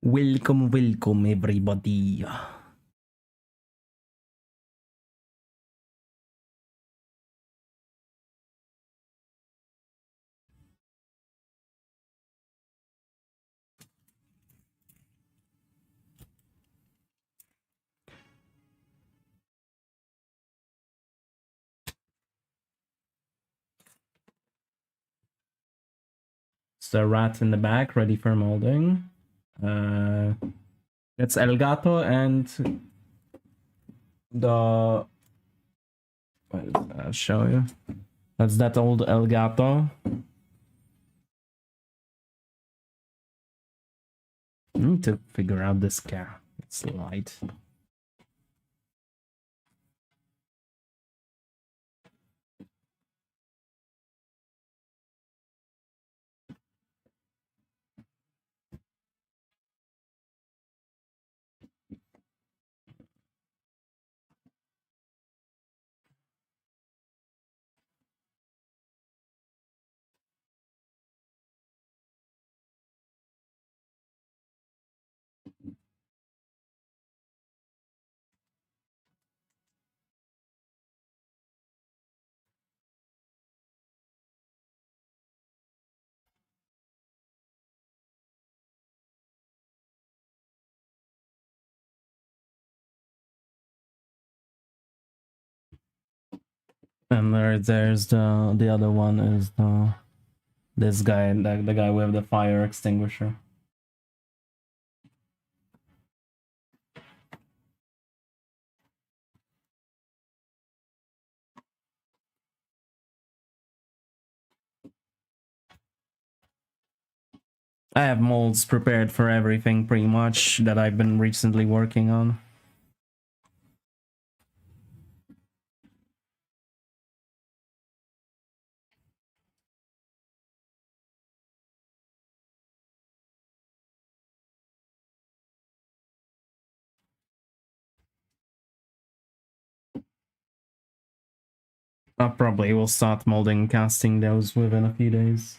Welcome, welcome everybody. It's the rat in the back, ready for molding. It's El Gato and the... What is that? I'll show you. That's that old El Gato. I need to figure out this car. It's light. And there's the other one is this guy, the guy with the fire extinguisher. I have molds prepared for everything pretty much that I've been recently working on. I probably will start molding and casting those within a few days.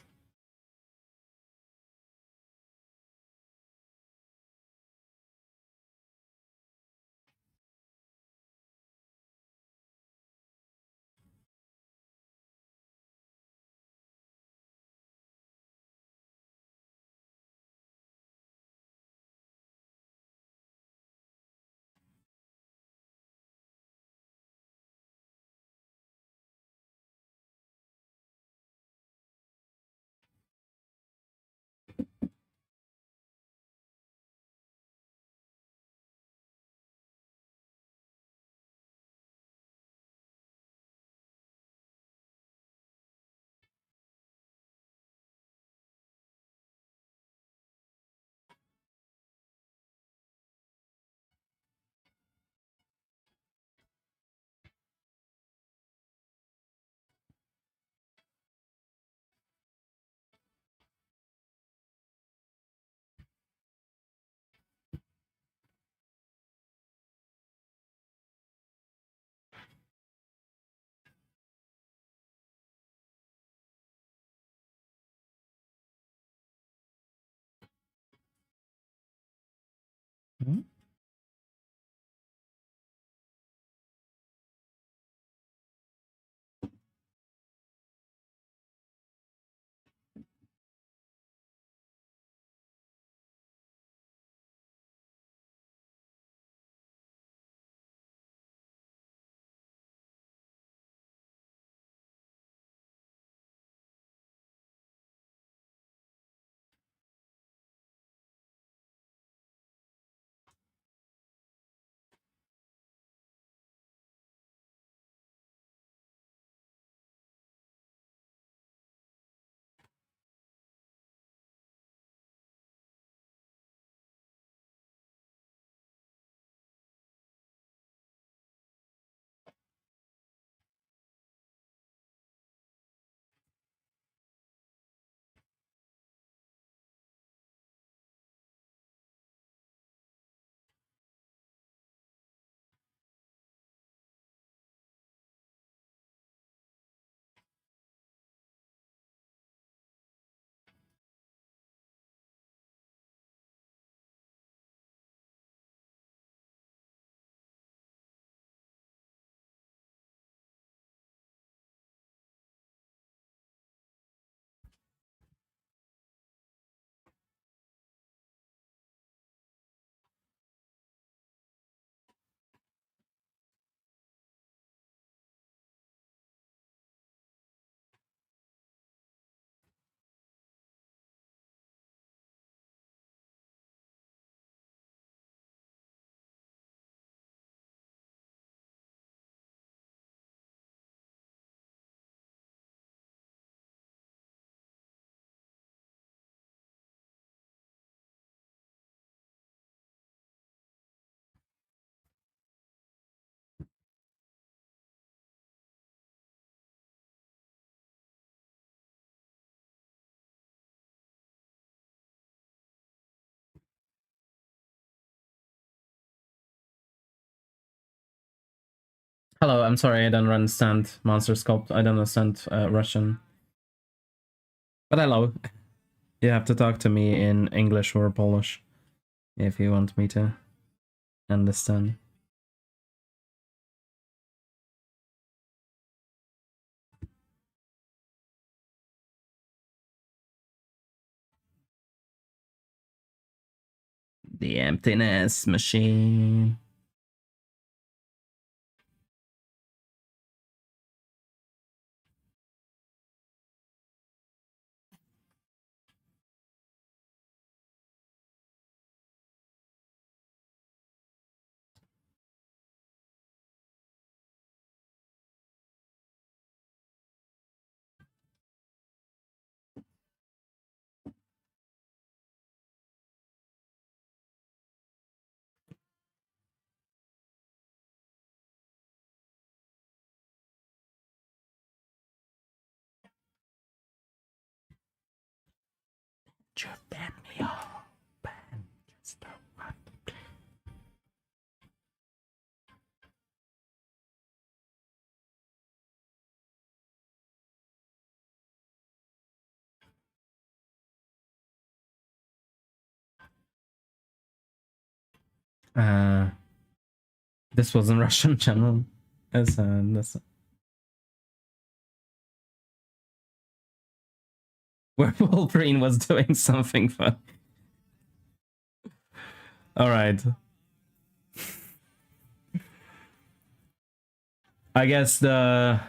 Hello, I'm sorry, I don't understand Monster Sculpt. I don't understand Russian. But hello. You have to talk to me in English or Polish if you want me to understand. The emptiness machine. Just ban me all. Ban. Just don't want. This was a Russian channel. This where Wolverine was doing something fun. All right. I guess the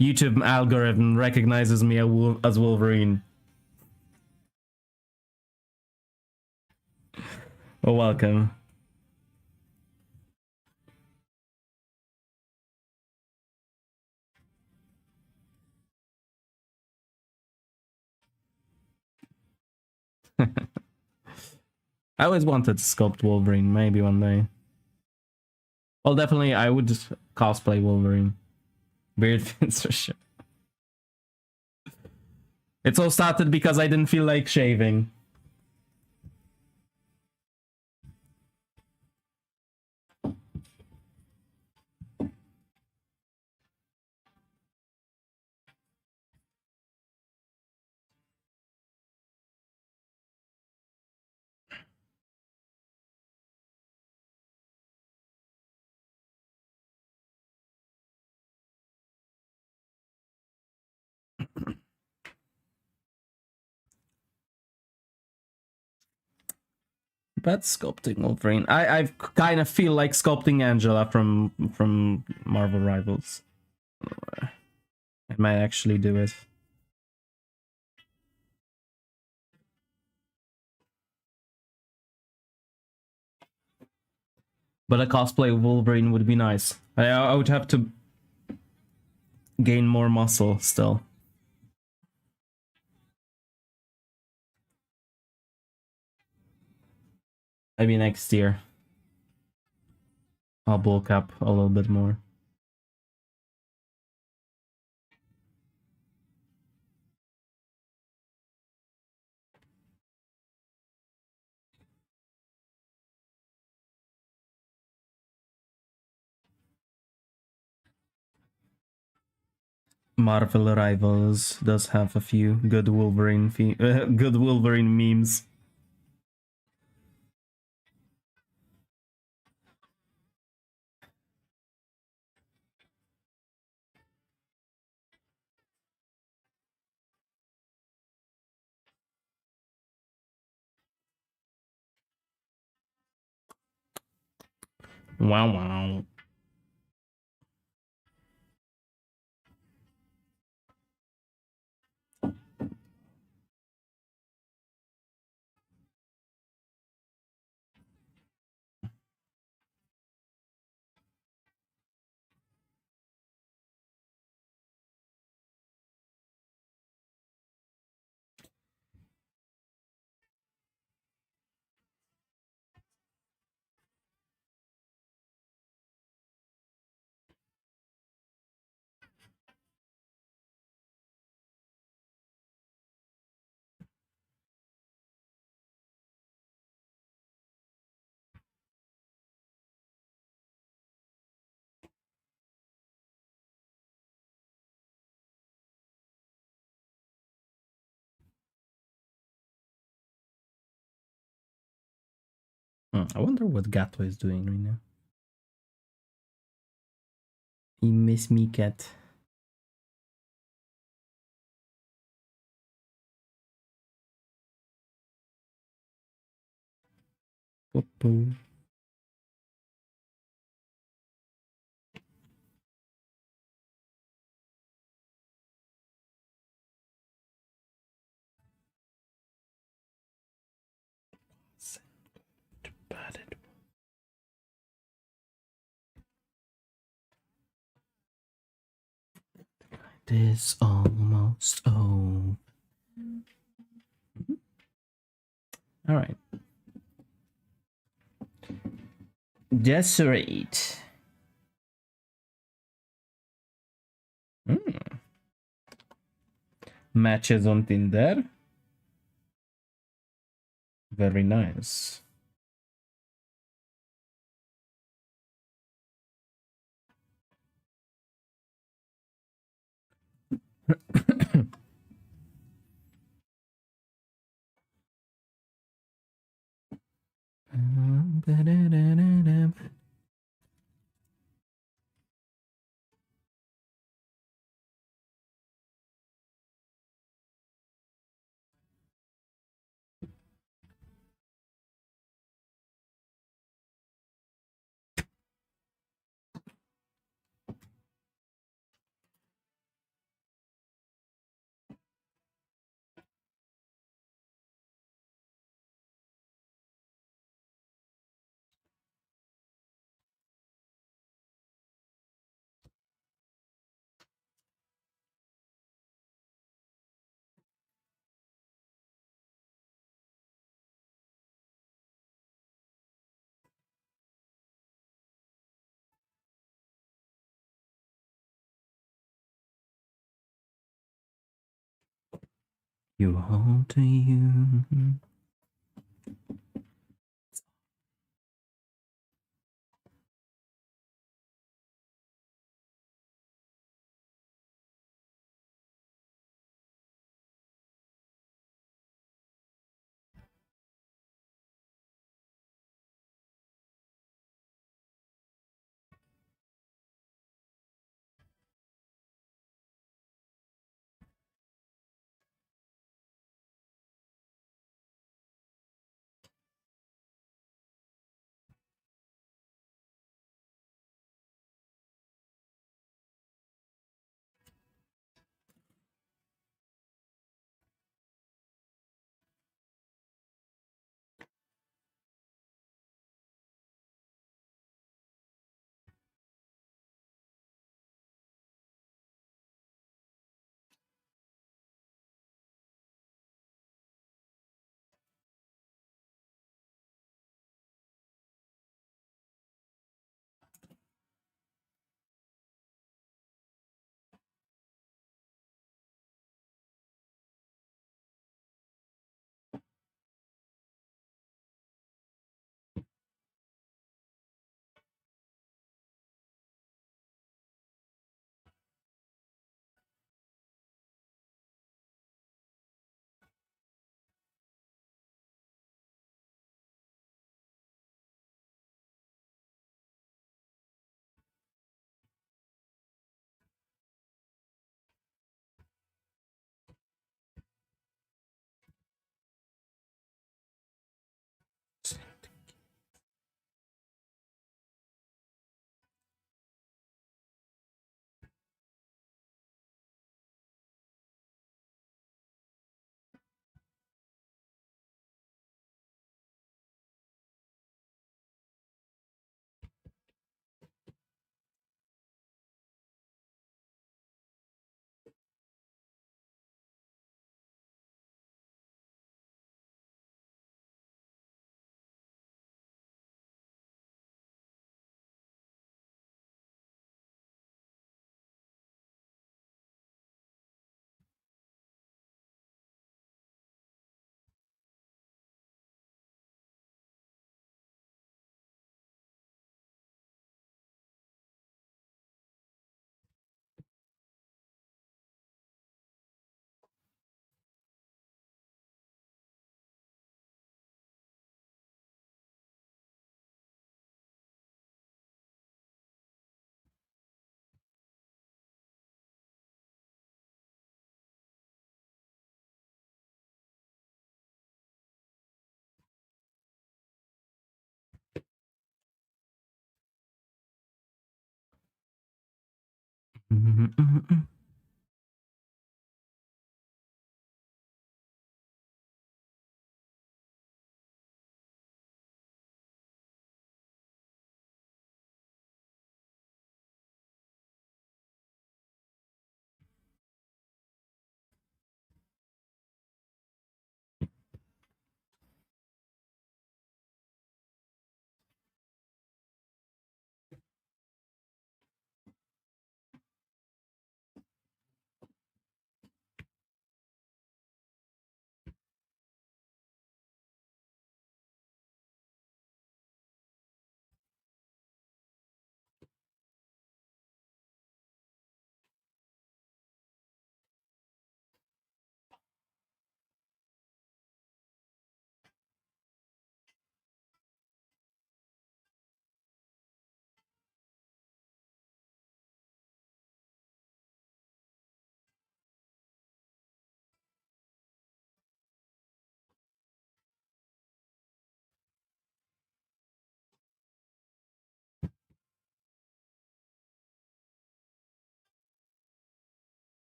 YouTube algorithm recognizes me as Wolverine. Oh, welcome. I always wanted to sculpt Wolverine, maybe one day. Well, definitely I would just cosplay Wolverine. Beard fits for sure. It all started because I didn't feel like shaving. But sculpting Wolverine, I kind of feel like sculpting Angela from Marvel Rivals. I might actually do it. But a cosplay of Wolverine would be nice. I would have to gain more muscle still. Maybe next year. I'll bulk up a little bit more. Marvel Rivals does have a few good Wolverine good Wolverine memes. Wow, wow. I wonder what Gato is doing right now. He miss me cat. Poo-poo. It is almost over. All right. Desperate. Matches on Tinder. Very nice. You hold to you.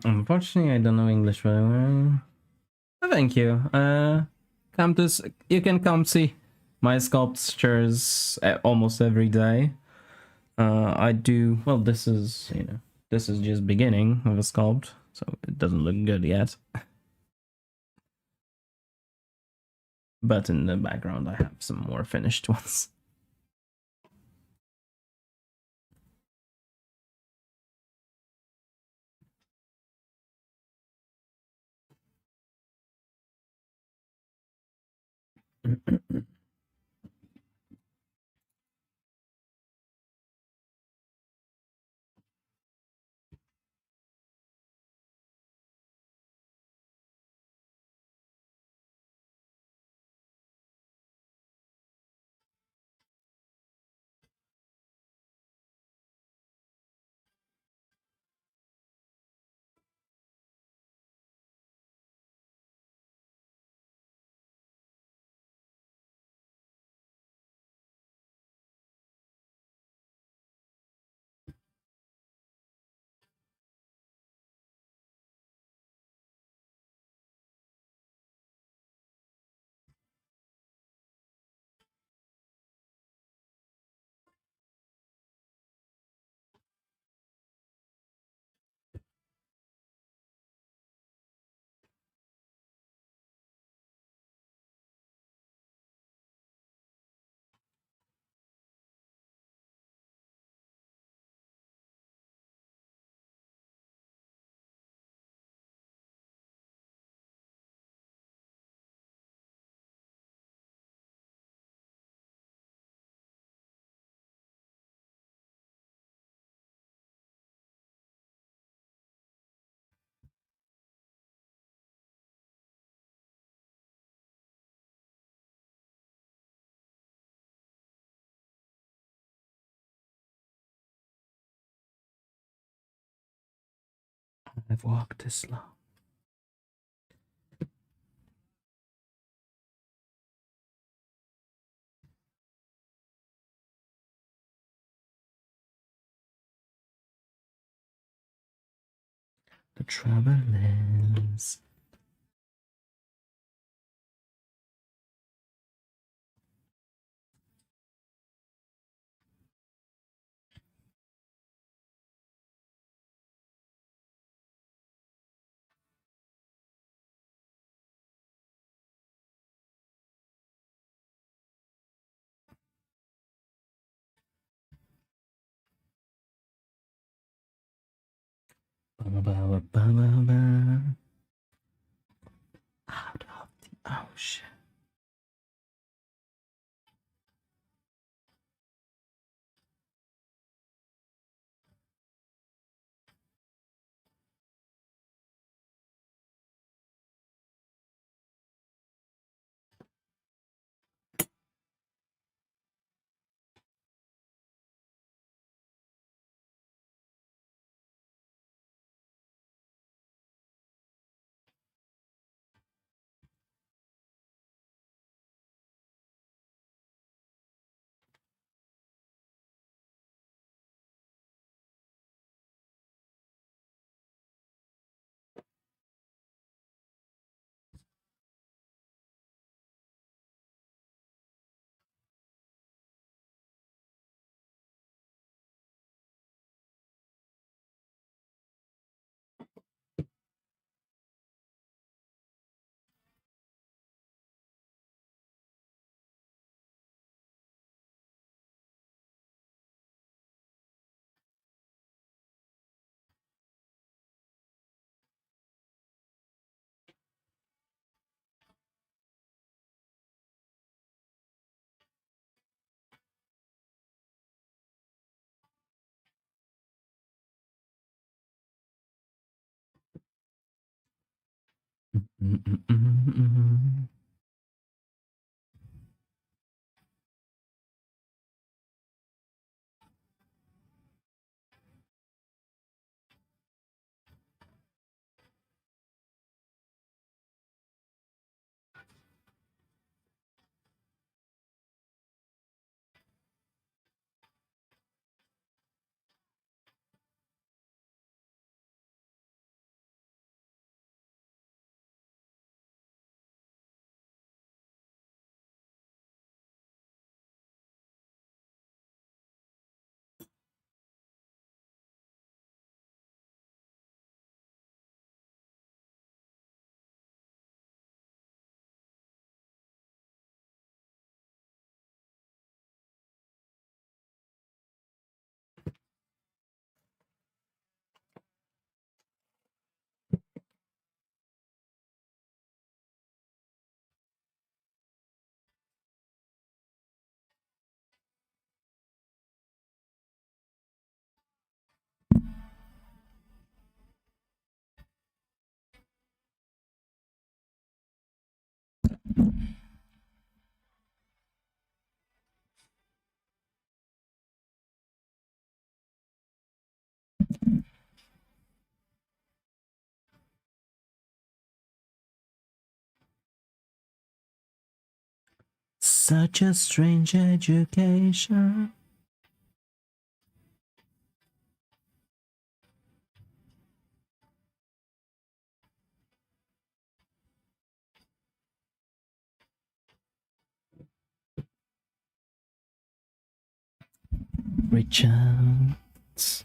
Unfortunately, I don't know English very well. Oh, thank you. Come to you can come see my sculptures almost every day. I do well. This is this is just beginning of a sculpt, so it doesn't look good yet. But in the background, I have some more finished ones. I've walked this long. The trouble is, out of the ocean. such a strange education. Richards.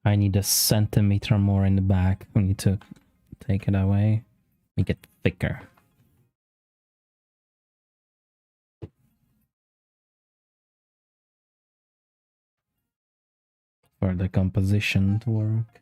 I need a centimeter more in the back. We need to take it away. Make it thicker. For the composition to work.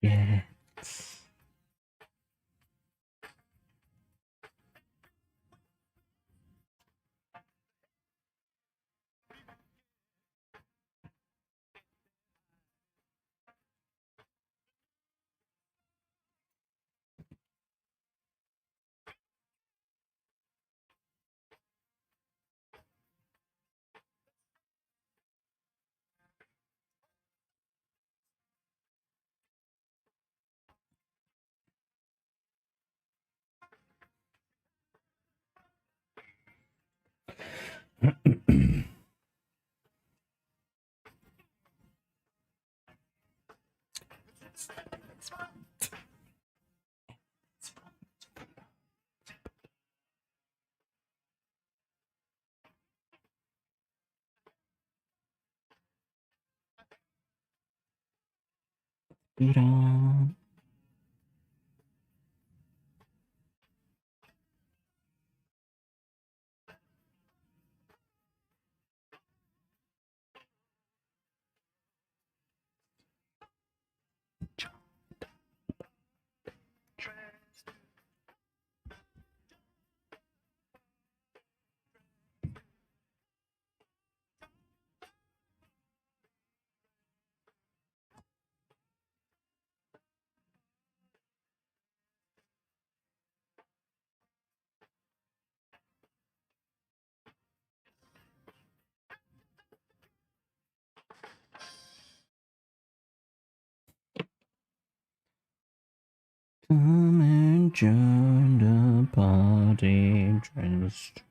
Yeah. Come and join the party. Just...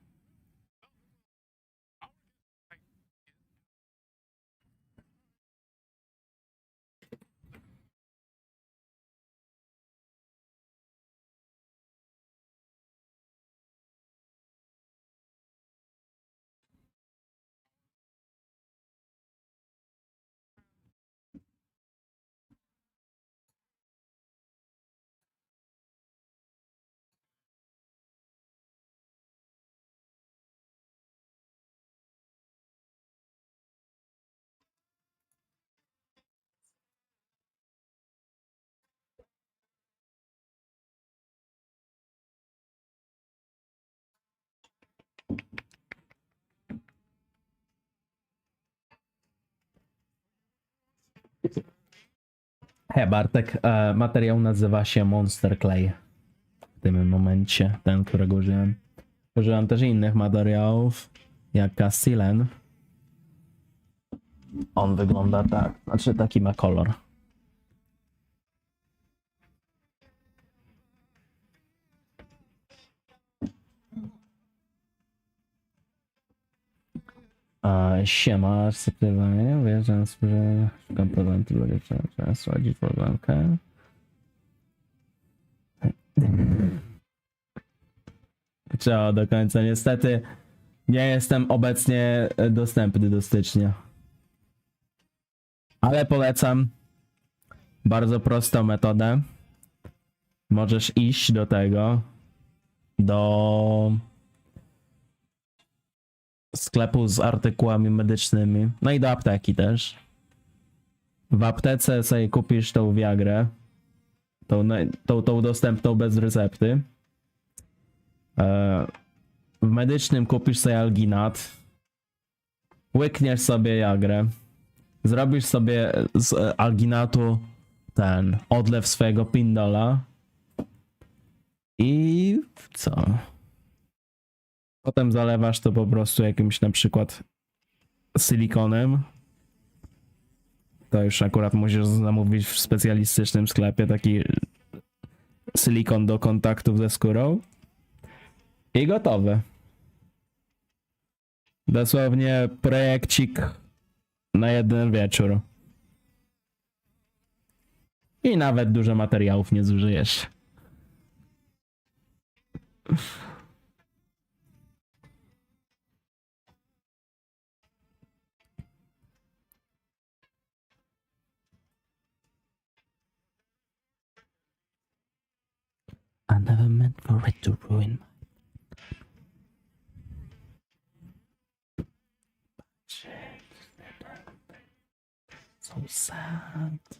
Bartek, materiał nazywa się Monster Clay. W tym momencie, ten, którego użyłem. Użyłem też innych materiałów, jak Castellan. On wygląda tak, znaczy taki ma kolor. Siema, akceptowanie, wyjeżdżam z szukam prezentu, trzeba sprawdzić problemkę. Trzeba do końca, niestety nie jestem obecnie dostępny do stycznia. Ale polecam bardzo prostą metodę. Możesz iść do tego, do sklepu z artykułami medycznymi, no i do apteki też. W aptece sobie kupisz tą Viagrę, tą dostępną bez recepty. W medycznym kupisz sobie alginat, łykniesz sobie Viagrę, zrobisz sobie z alginatu ten odlew swojego pindola i co? Potem zalewasz to po prostu jakimś na przykład silikonem. To już akurat musisz zamówić w specjalistycznym sklepie taki silikon do kontaktów ze skórą. I gotowe. Dosłownie projekcik na jeden wieczór. I nawet dużo materiałów nie zużyjesz. I never meant for it to ruin my... So sad.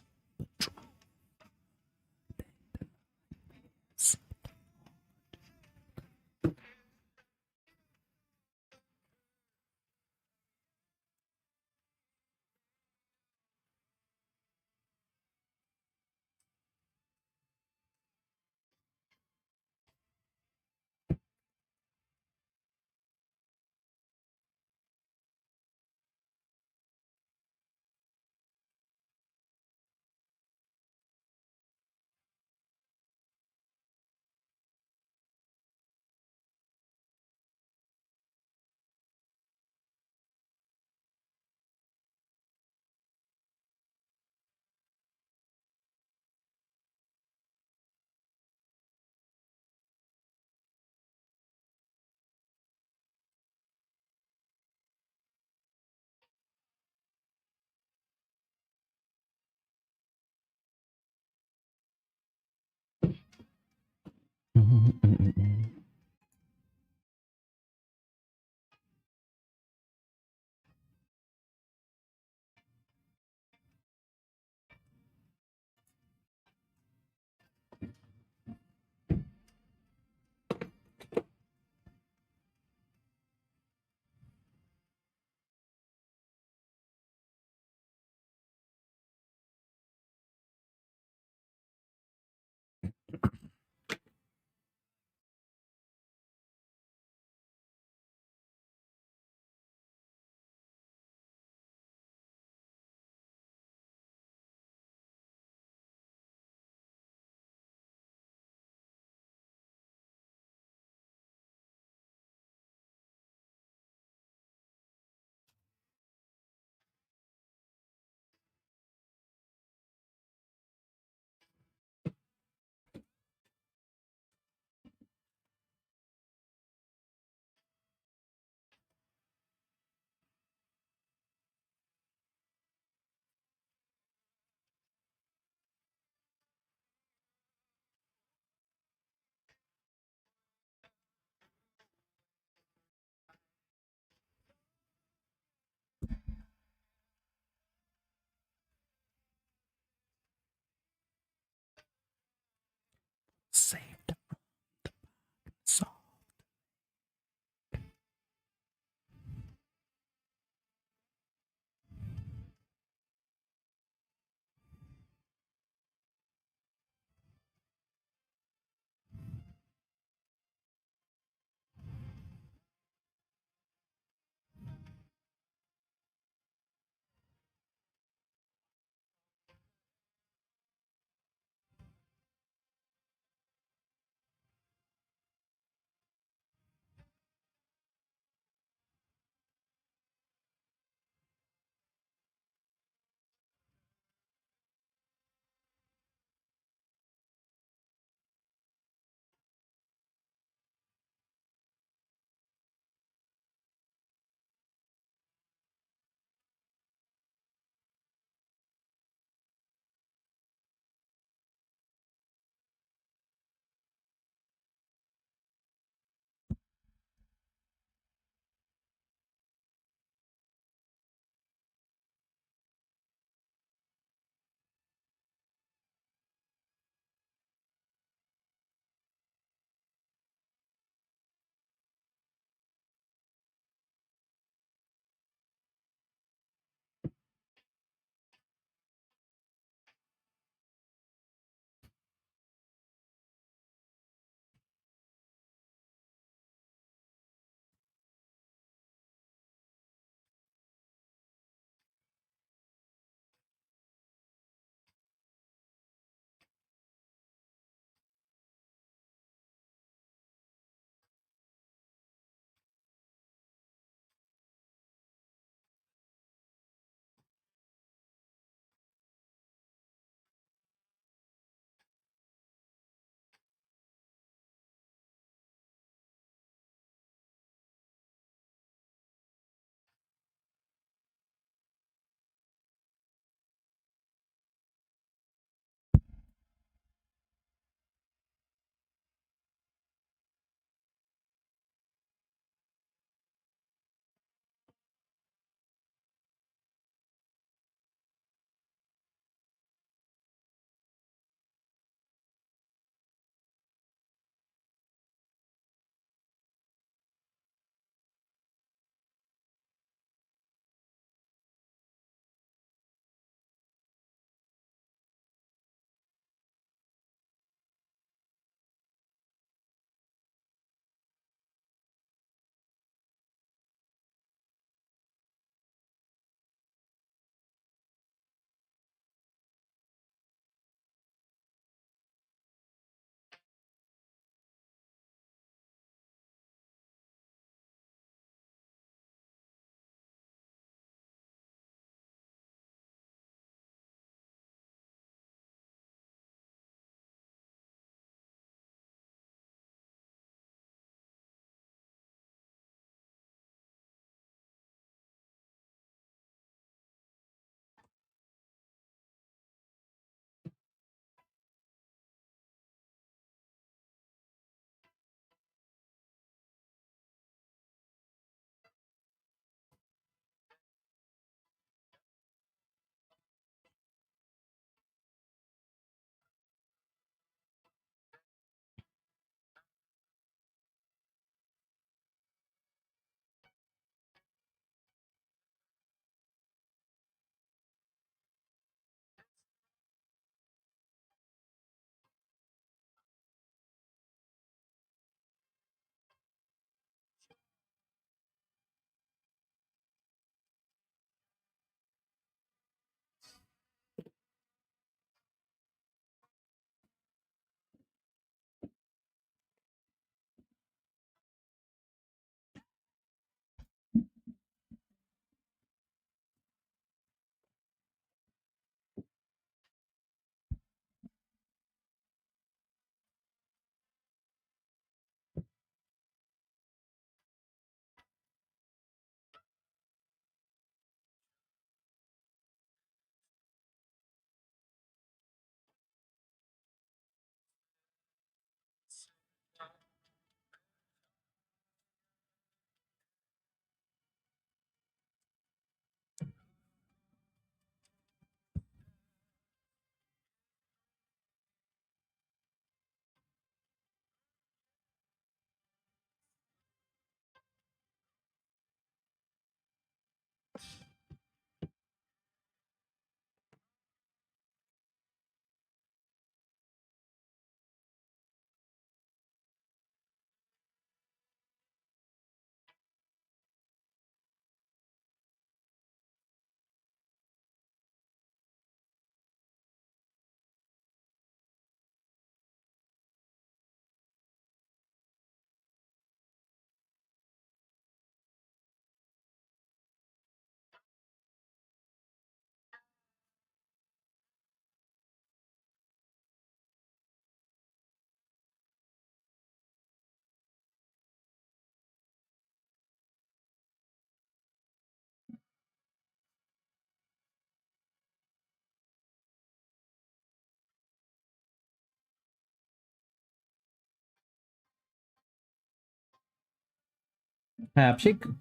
Hapsik.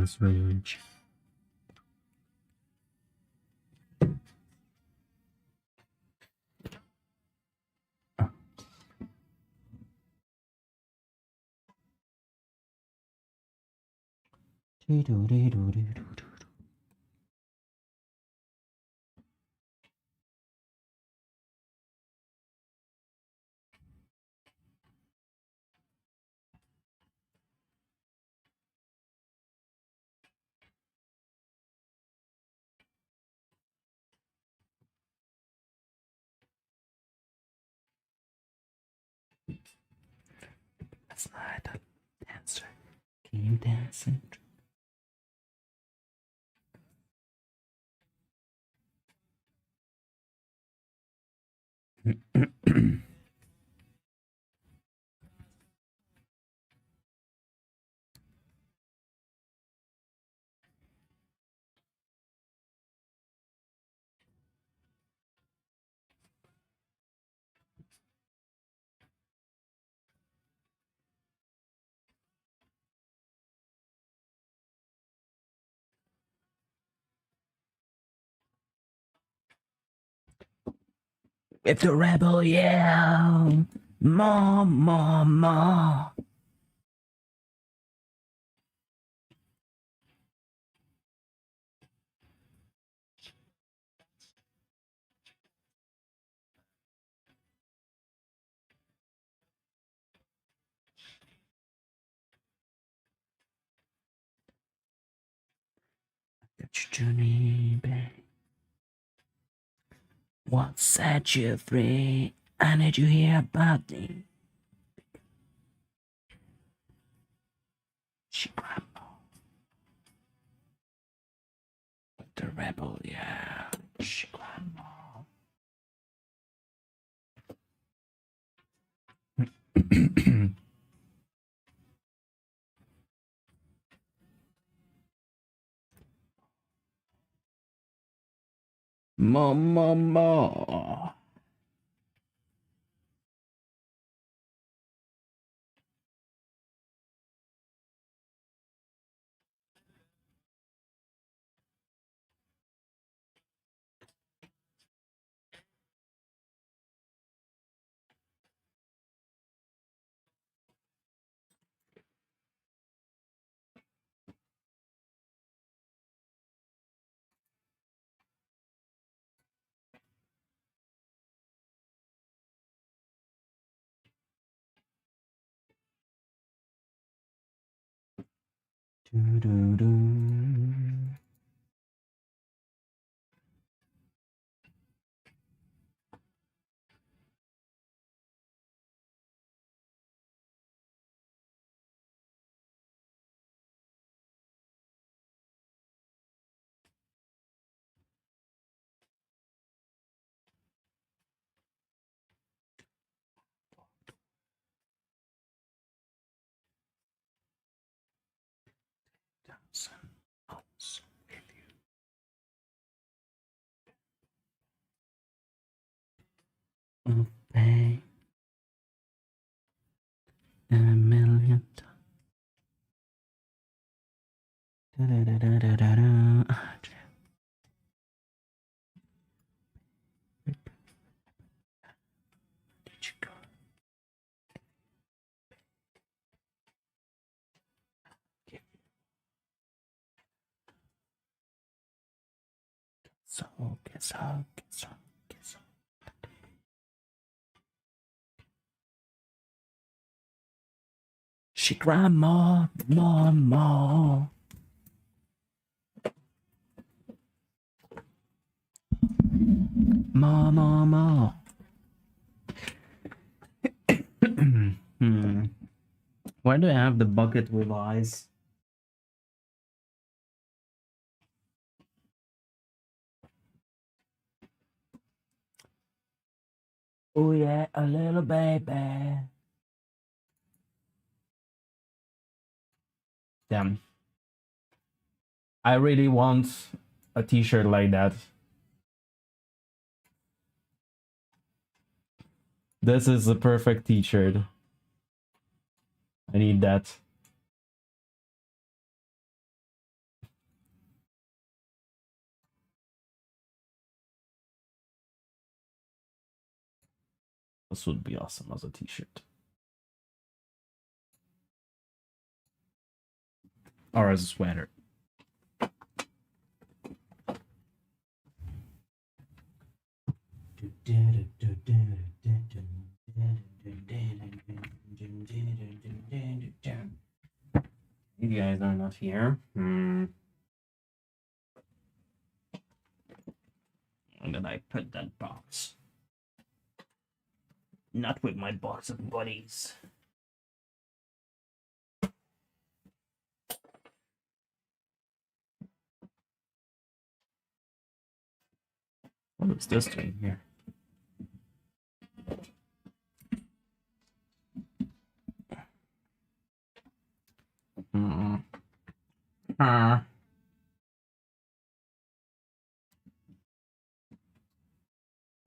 Switch. Last night I danced, keep dancing. If the rebel yell, more, more, more. Got your journey, babe. What set you free? I need you here about me. She grandma. The rebel, yeah. She grandma. Mama. Do, do, do. Thousand hours with you. Pay a million times. Da, da, da, da, da, da, da. Did you go? She grandma, mama. Ma. Why do I have the bucket with eyes? Oh yeah, a little baby. Damn. I really want a t-shirt like that. This is the perfect t-shirt. I need that. This would be awesome as a t-shirt. Or as a sweater. You guys are not here. Where did I put that box? Not with my box of buddies. What is this doing here?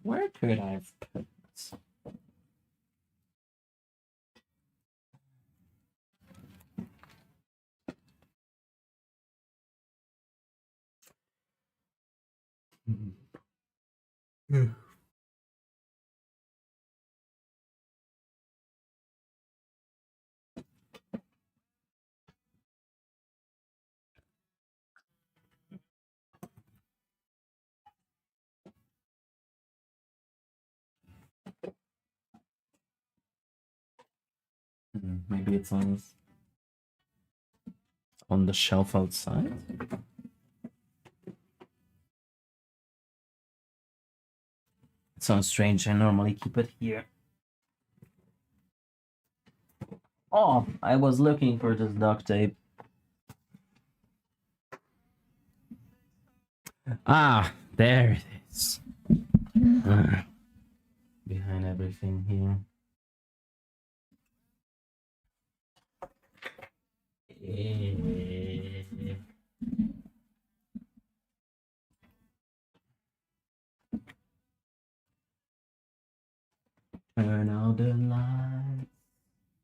Where could I have put this? Maybe it's on the shelf outside. It sounds strange. I normally keep it here. Oh, I was looking for this duct tape. Ah, there it is. Behind everything here. Turn out the lights.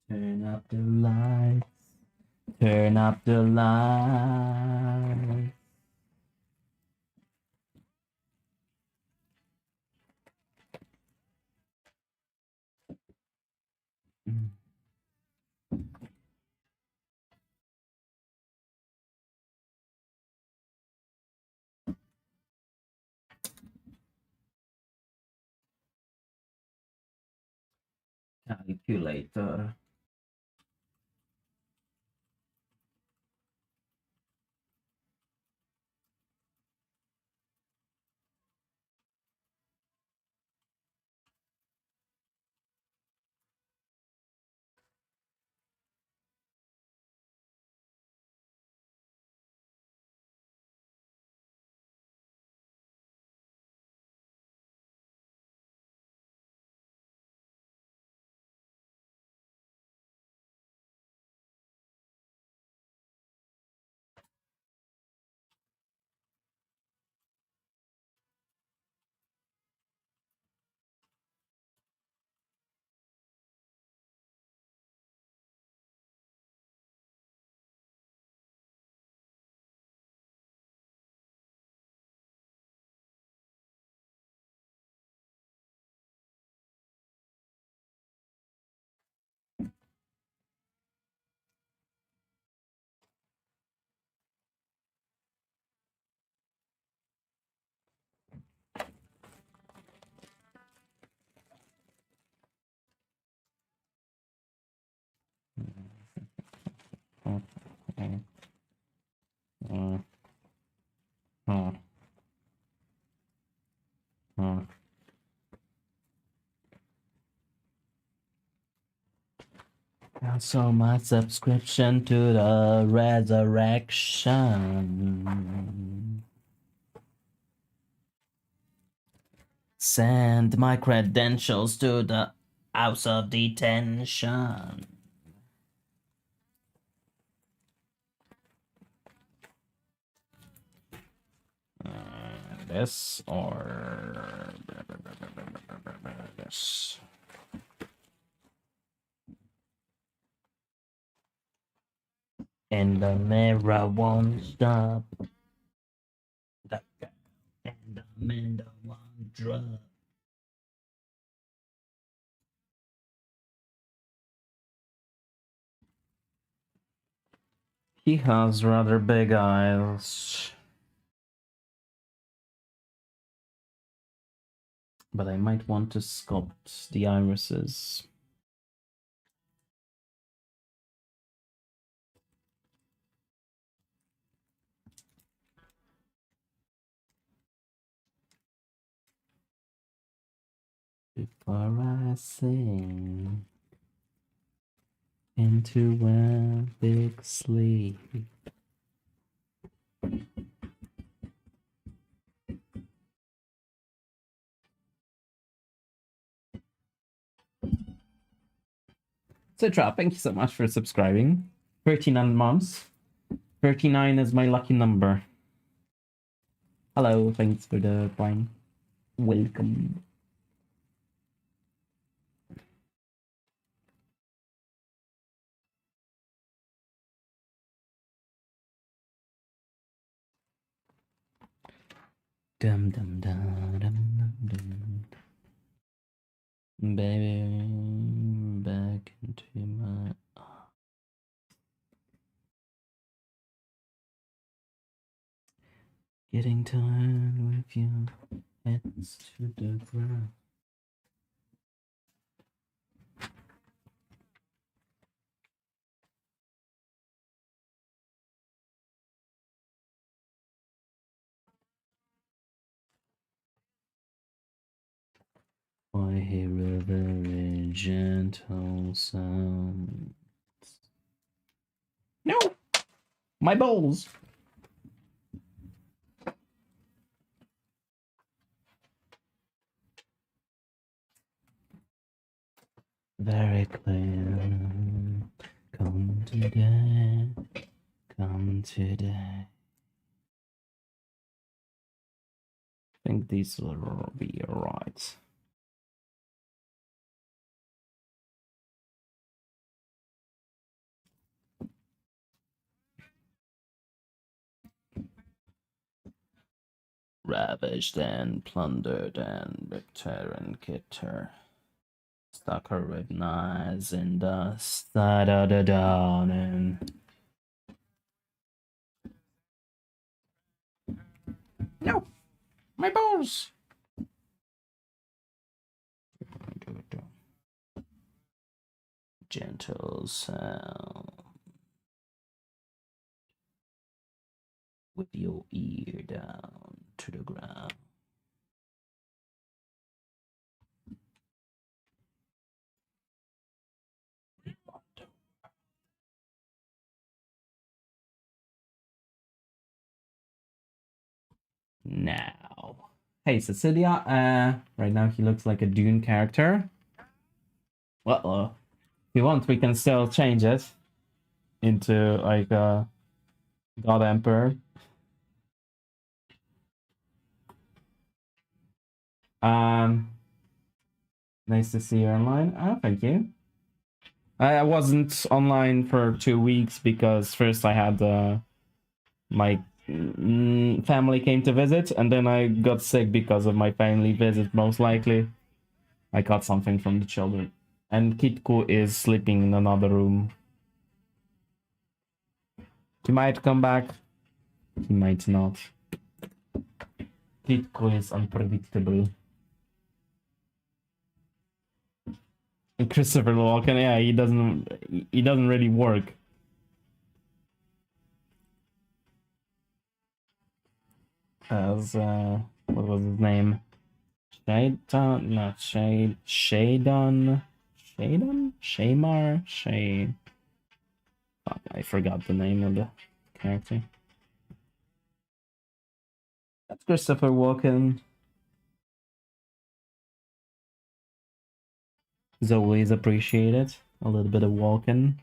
Turn up the lights. Turn up the lights. Calculator. Cancel my subscription to the resurrection. Send my credentials to the house of detention. This or this. And the mirror won't stop. And the mirror won't drop. He has rather big eyes. But I might want to sculpt the irises. Before I sink into a big sleep. So Trap, thank you so much for subscribing. 39 months. 39 is my lucky number. Hello, thanks for the prime. Welcome. Dum dum dum dum dum. Baby, back into my. Getting tired with you, heads to the ground. I hear a very gentle sound. No! My balls! Very clear. Come today. Come today. I think these will be alright. Ravaged and plundered and bitter and kitter. Stuck her with knives in the side of the dawn and... No! My balls! Gentle sound. With your ear down to the ground. Now. Hey, Cecilia. Right now he looks like a Dune character. Well, if you want, we can still change it into like a God Emperor. Nice to see you online. Oh, thank you. I wasn't online for 2 weeks because first I had my family came to visit, and then I got sick because of my family visit, most likely. I caught something from the children. And Kitko is sleeping in another room. He might come back. He might not. Kitko is unpredictable. And Christopher Walken, yeah, he doesn't really work. As what was his name? Shadon, not Shade, Shadon, Shaden? Shaymar? Shay... Fuck, I forgot the name of the character. That's Christopher Walken. Is always appreciated. A little bit of Walken.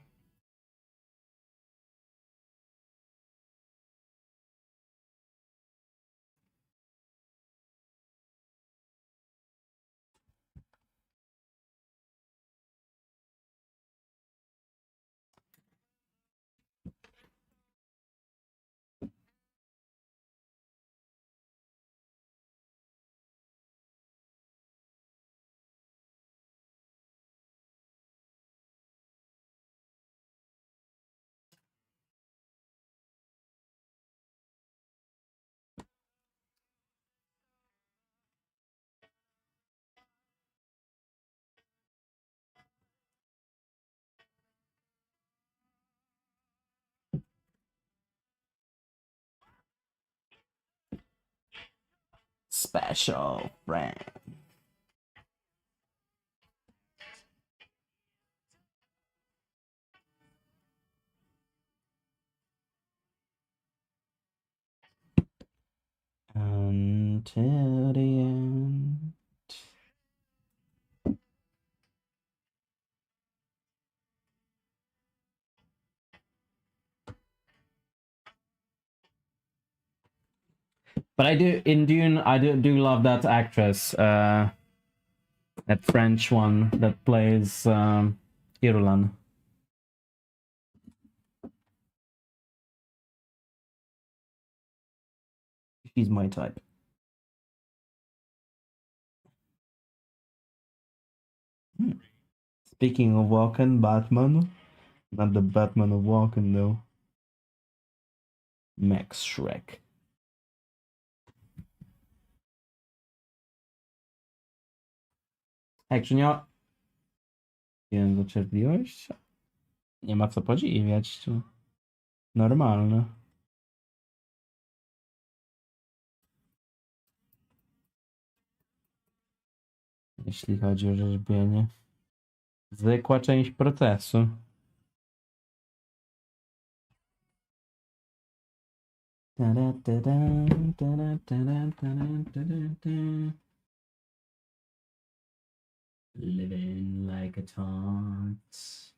Special friend. Until the end. But I do in Dune. I do love that actress. That French one that plays Irulan. She's my type. Speaking of Walken, Batman. Not the Batman of Walken though. Max Shrek. Action, Jędzo cierpliwość? Nie ma co podziwiać. To normalne. Jeśli chodzi o rzeźbienie. Zwykła część procesu. Living like a taunt.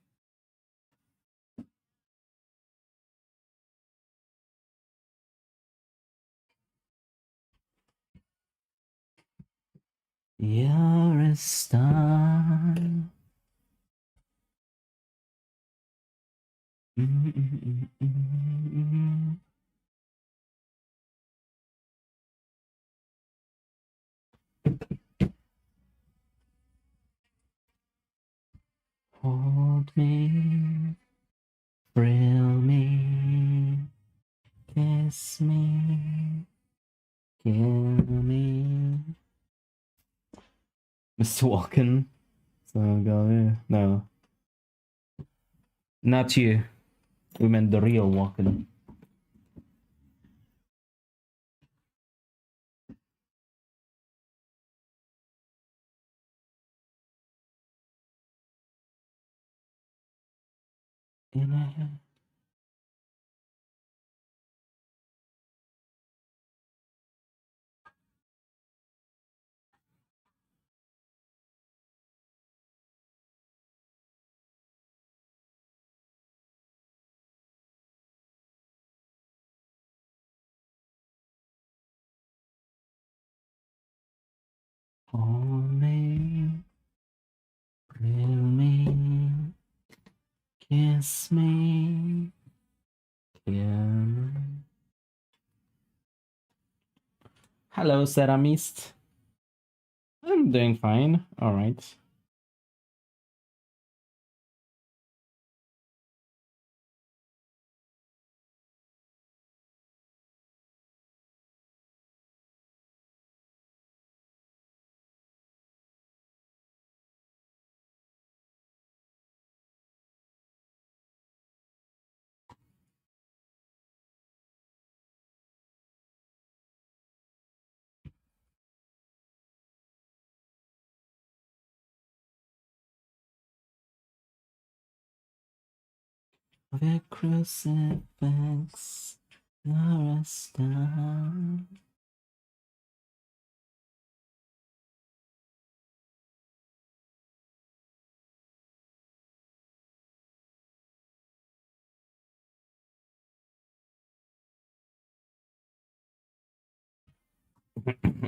You're a star. Hold me, thrill me, kiss me, kill me. Mr. Walken. So go here. No. Not you. We meant the real Walken. In a... Hold me, thrill me, kiss me, kill me. Hello, Ceramist. I'm doing fine. All right. The crucifix, you're a star.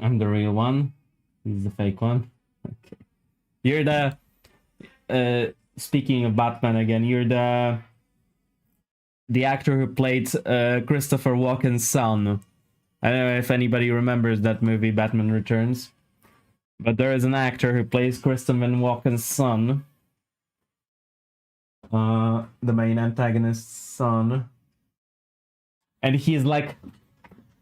I'm the real one. He's the fake one. Okay. You're the speaking of Batman again, you're the actor who played Christopher Walken's son. I don't know if anybody remembers that movie, Batman Returns. But there is an actor who plays Christopher Walken's son. The main antagonist's son. And he's like...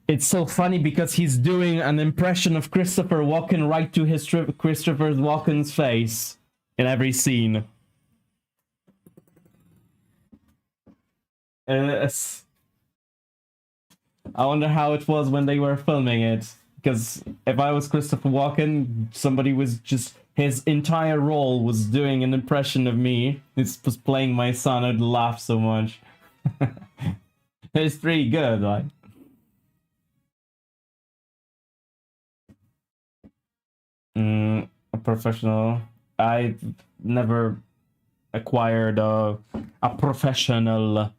It's so funny because he's doing an impression of Christopher Walken right to his Christopher Walken's face in every scene. I wonder how it was when they were filming it. Because if I was Christopher Walken, somebody was just... His entire role was doing an impression of me. It was playing my son. I'd laugh so much. It's pretty good, like... a professional. I never acquired a professional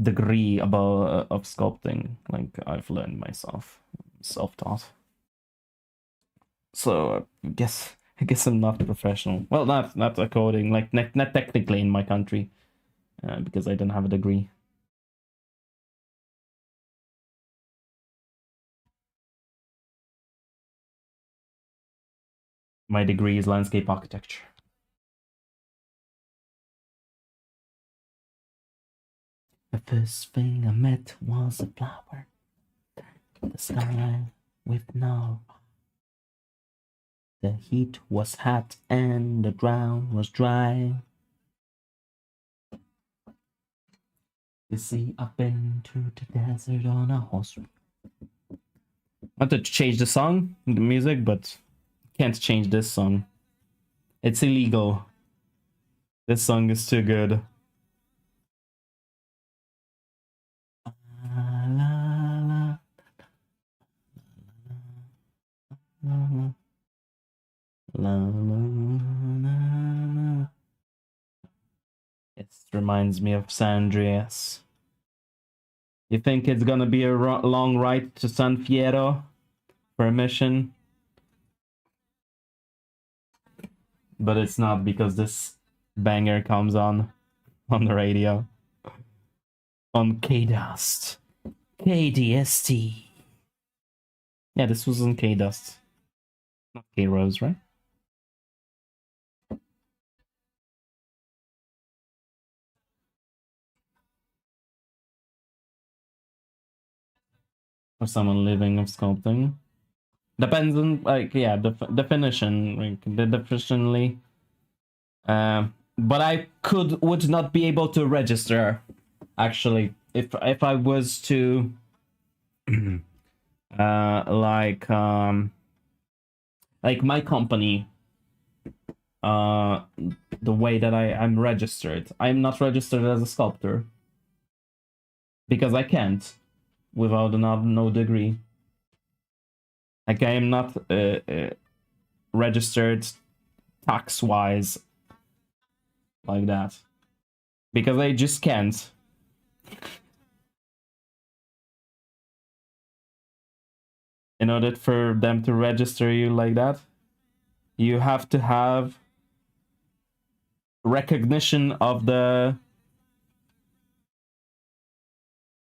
degree about of sculpting. Like I've learned myself, self-taught. So I guess I'm not professional. Well, not according, like not technically in my country, because I don't have a degree. My degree is landscape architecture. The first thing I met was a flower. The sky with no. The heat was hot and the ground was dry. You see, I've been to the desert on a horse. I wanted to change the song, the music, but can't change this song. It's illegal. This song is too good. It reminds me of San Andreas. You think it's gonna be a long ride to San Fierro for a mission? But it's not, because this banger comes on the radio. On K-Dust. KDST. Yeah, this was on K-Dust. Not K-Rose, right? Or someone living of sculpting. Depends on, like, yeah, definition. Like, the definitionally. But I would not be able to register, actually, if I was to like my company, the way that I'm registered, I'm not registered as a sculptor because I can't without no degree. Like, I am not registered tax wise like that because I just can't. In order for them to register you like that, you have to have recognition of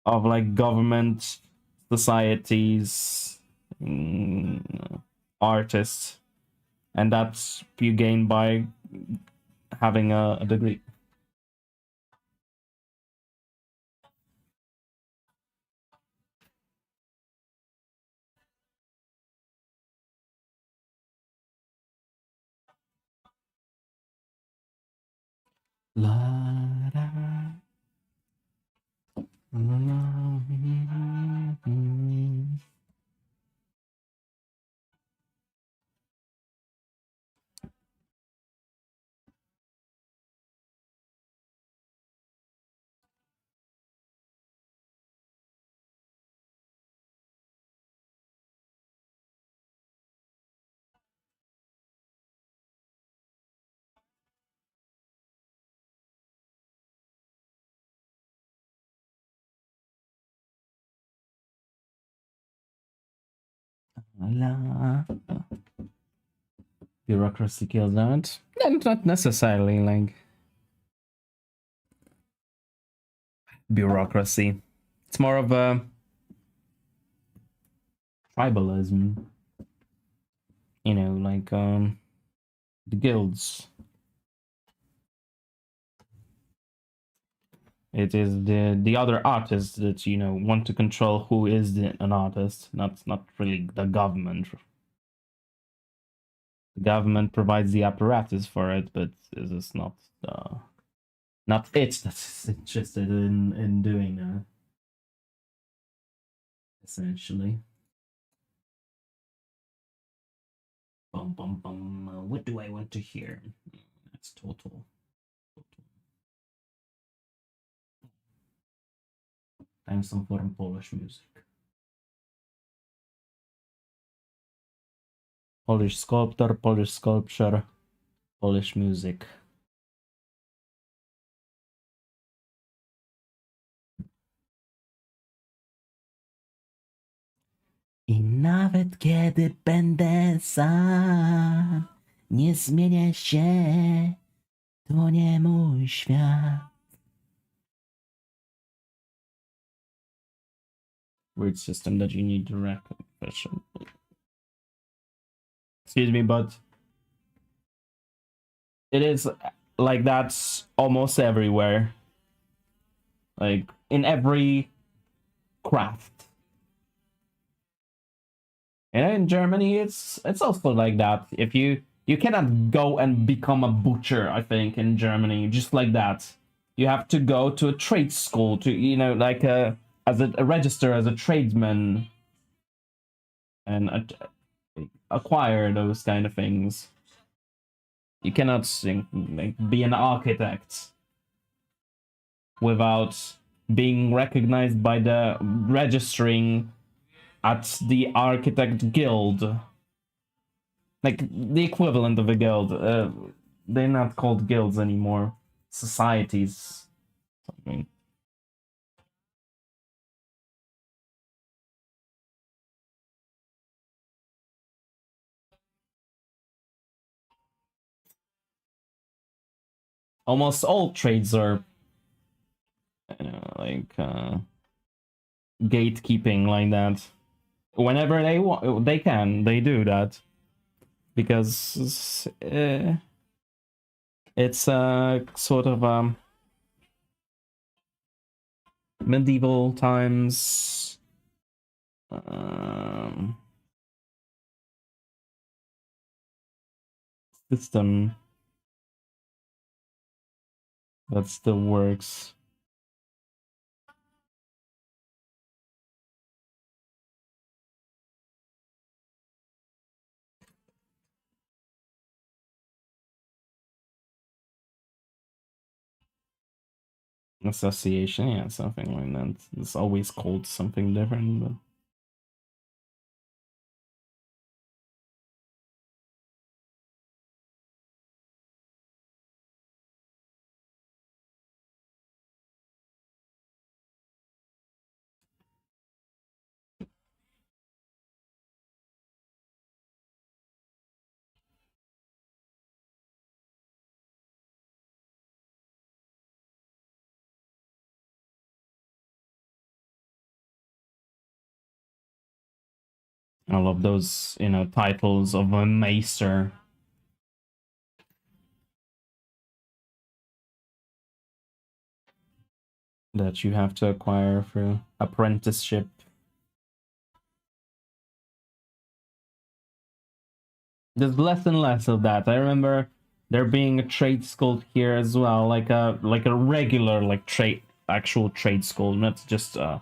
like government, societies, artists, and that's you gain by having a degree. La, da, la, La. Bureaucracy kills that. Not necessarily, like bureaucracy. It's more of a tribalism. You know, like the guilds. It is the other artists that, you know, want to control who is an artist, not really the government. The government provides the apparatus for it, but this is not it that's interested in doing that. Essentially. Bum bum bum. What do I want to hear? That's total. Time some foreign Polish music. Polish sculptor, Polish sculpture, Polish music. I nawet kiedy będę sam, nie zmienię się, to nie mój świat. Weird system that you need to recognition. Excuse me, but it is like that's almost everywhere. Like in every craft. And in Germany, it's also like that. If you cannot go and become a butcher, I think, in Germany, just like that. You have to go to a trade school to, you know, like as a register as a tradesman and acquire those kind of things. You cannot like be an architect without being recognized by the registering at the architect guild, like the equivalent of a guild. They're not called guilds anymore. Societies, something. Almost all trades are like gatekeeping like that. Whenever they want, they do that because it's a sort of medieval times system that still works. Association, yeah, something like that. It's always called something different, but I love those, you know, titles of a maester. That you have to acquire through apprenticeship. There's less and less of that. I remember there being a trade school here as well, like a regular like actual trade school, not just a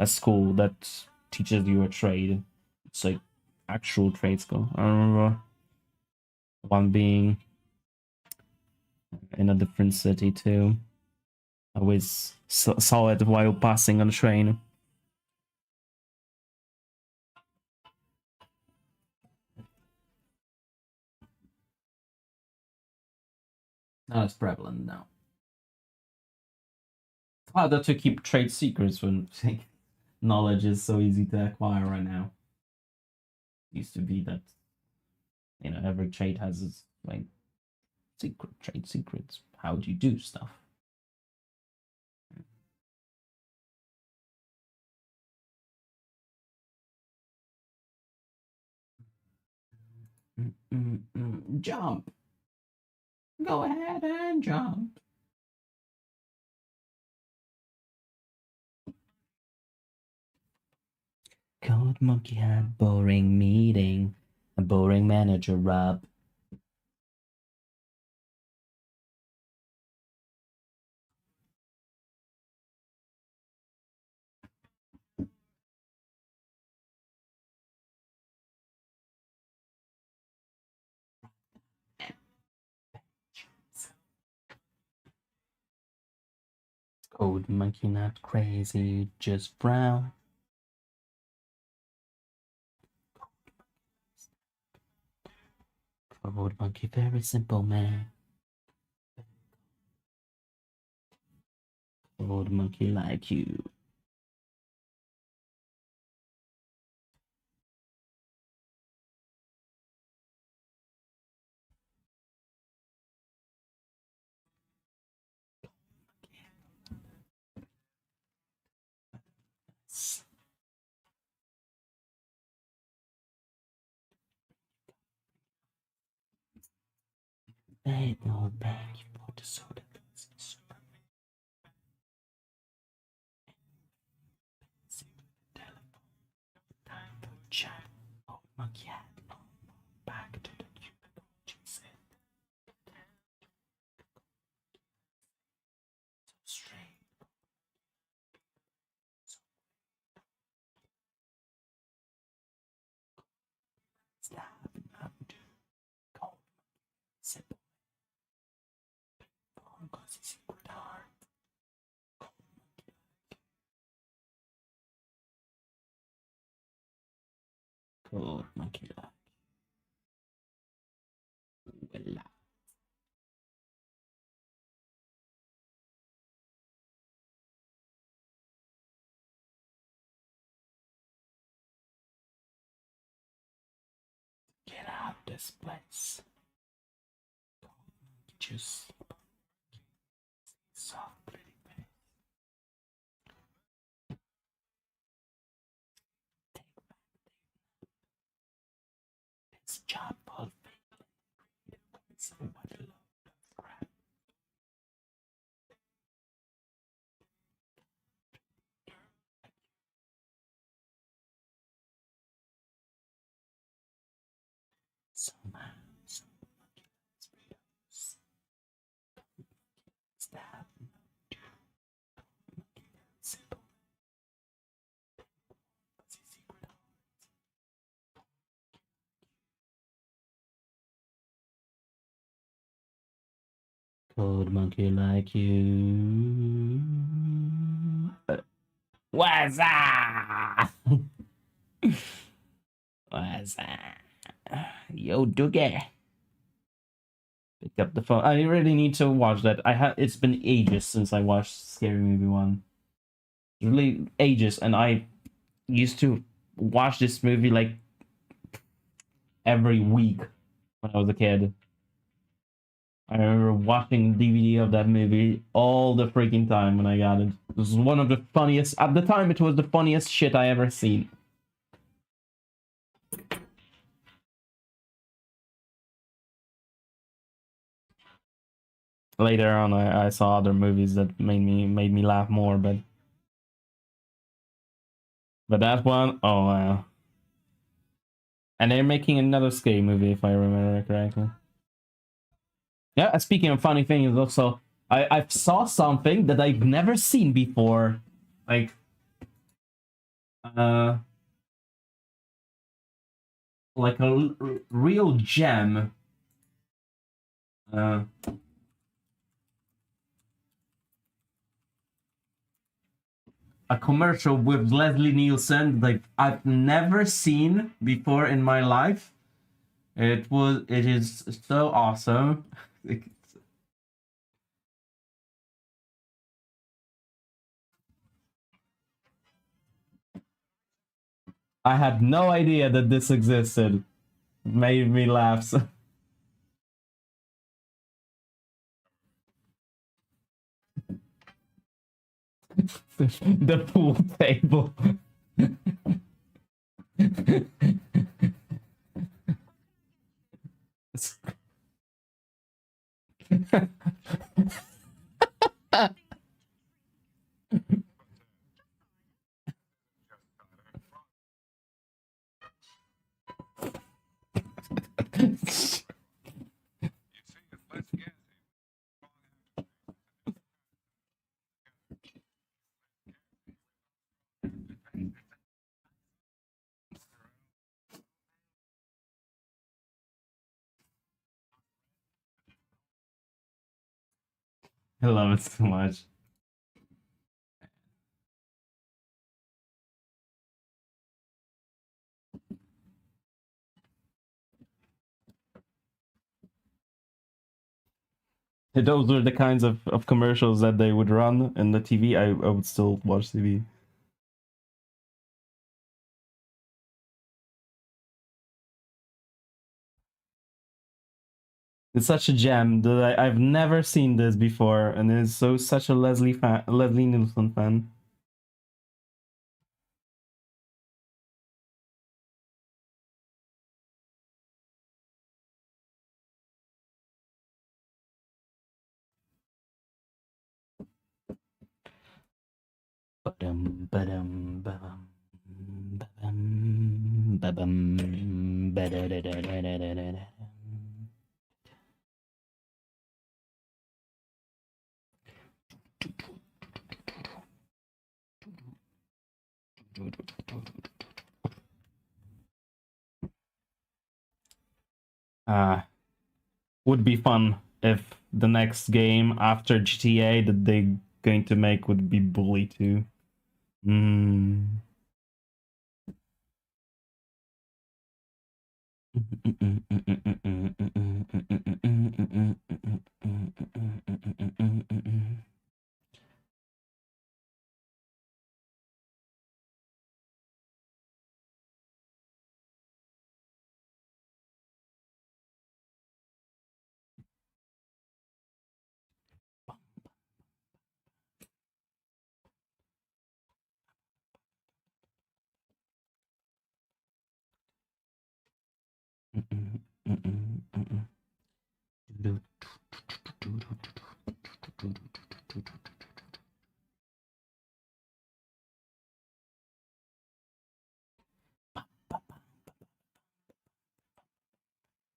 school that teaches you a trade. It's like actual trade school. I remember one being in a different city too. I always saw it while passing on the train. Not as prevalent now. It's harder to keep trade secrets when knowledge is so easy to acquire right now. Used to be that, you know, every trade has its like trade secrets. How do you do stuff? Jump. Go ahead and jump. Code monkey had boring meeting. A boring manager rub. Code monkey not crazy, just brown. Code monkey very simple man. Code monkey like you. Hey, no, thank you for the soda. Chat. Oh, monkey hat. Back to the cubicle. She said. So straight. Stop. Not do. Cold. Simple. Because it's secret heart. Cold monkey like. Well, get out this place. Just softly. This job of so what a load of crap. Somehow, stab. Simple. Cold monkey like you. What's up? What's up? Yo, Dougie. Pick up the phone. I really need to watch that. It's been ages since I watched Scary Movie 1. Really ages, and I used to watch this movie like every week when I was a kid. I remember watching DVD of that movie all the freaking time when I got it. It was one of the funniest, at the time it was the funniest shit I ever seen. Later on I saw other movies that made me laugh more, but that one, oh wow. And they're making another scary movie if I remember correctly. Yeah, speaking of funny things, also I saw something that I've never seen before, like a real gem. A commercial with Leslie Nielsen like I've never seen before in my life. It is so awesome. I had no idea that this existed. It made me laugh. The pool table. I love it so much. Those were the kinds of commercials that they would run in the TV. I would still watch TV. It's such a gem that I've never seen this before, and it's such a Leslie Nielsen fan. Ba-dum, ba-dum, ba-bum, ba-bum, ba-bum, ba-da-da-da-da-da-da-da. Would be fun if the next game after GTA that they're going to make would be Bully 2.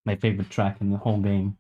My favorite track in the whole game.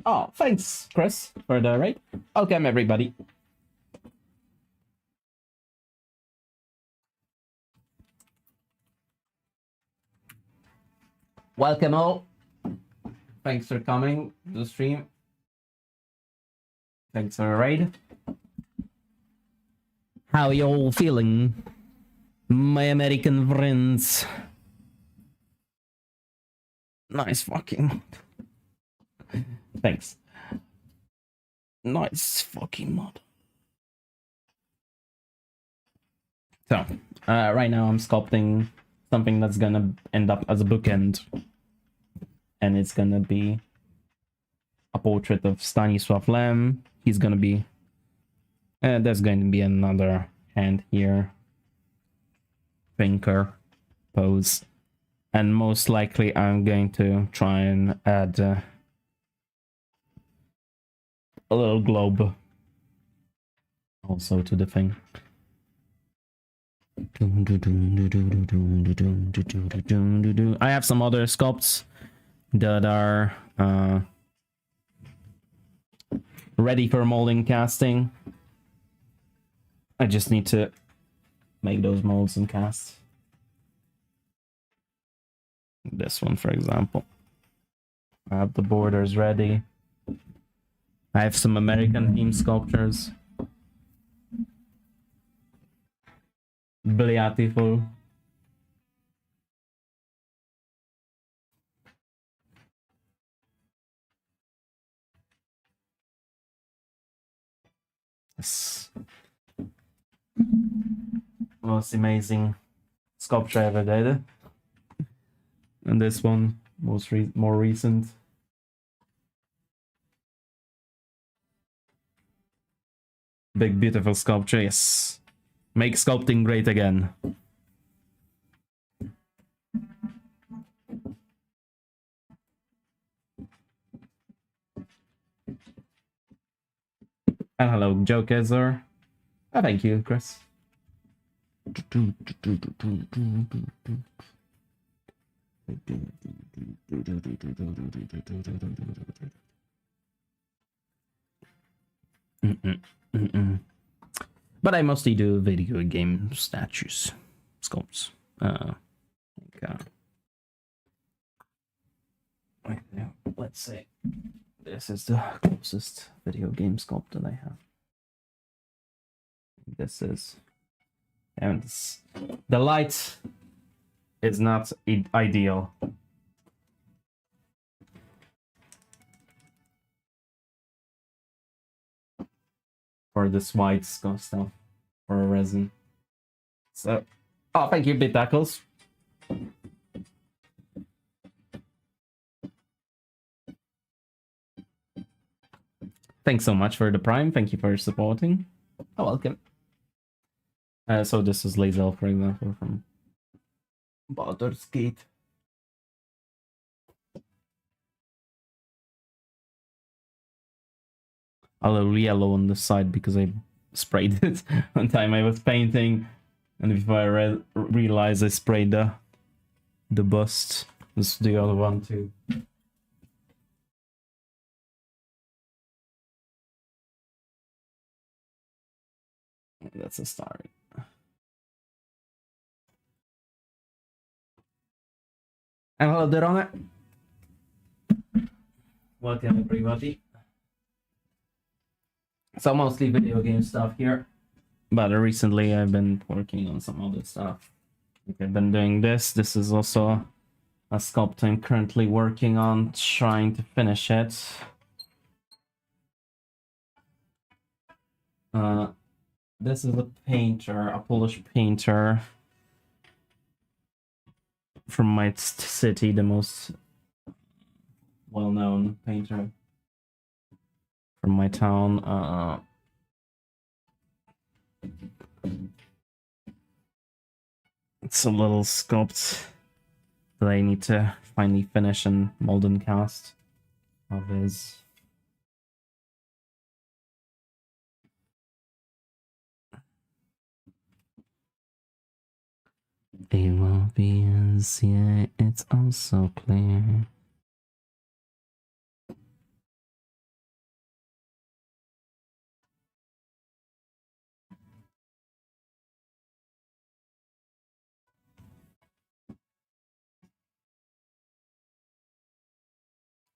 Oh, thanks, Chris, for the raid. Welcome, everybody. Welcome all. Thanks for coming to the stream. Thanks for the raid. How you all feeling? My American friends. Nice fucking. Thanks. Nice fucking mod. So, right now I'm sculpting something that's gonna end up as a bookend. And it's gonna be a portrait of Stanisław Lem. He's gonna be... there's going to be another hand here. Thinker pose. And most likely I'm going to try and add a little globe also to the thing. I have some other sculpts that are ready for molding casting. I just need to make those molds and cast. This one, for example. I have the borders ready. I have some American theme sculptures. Beautiful. Yes. Most amazing sculpture I ever did. And this one, more recent. Big, beautiful sculpture, yes. Make sculpting great again. And hello, Jokezor. Oh, thank you, Chris. But I mostly do video game statues, sculpts. Let's say this is the closest video game sculpt that I have. This is, and the light is not ideal. For this white stuff for a resin. So, oh, thank you, Bitackles. Thanks so much for the Prime. Thank you for supporting. Oh, welcome. So this is Lazel, for example, from Baldur's Gate. A little yellow on the side because I sprayed it one time I was painting, and before I realized I sprayed the bust. This is the other one too. That's a star. And hello, Derone. Welcome, everybody. So mostly video game stuff here, but recently I've been working on some other stuff. I've been doing this. This is also a sculpt I'm currently working on, trying to finish it. This is a painter, a Polish painter from my city, the most well-known painter from my town. It's a little sculpt that I need to finally finish and mold and cast of his. It will be as, yeah, it's also clear.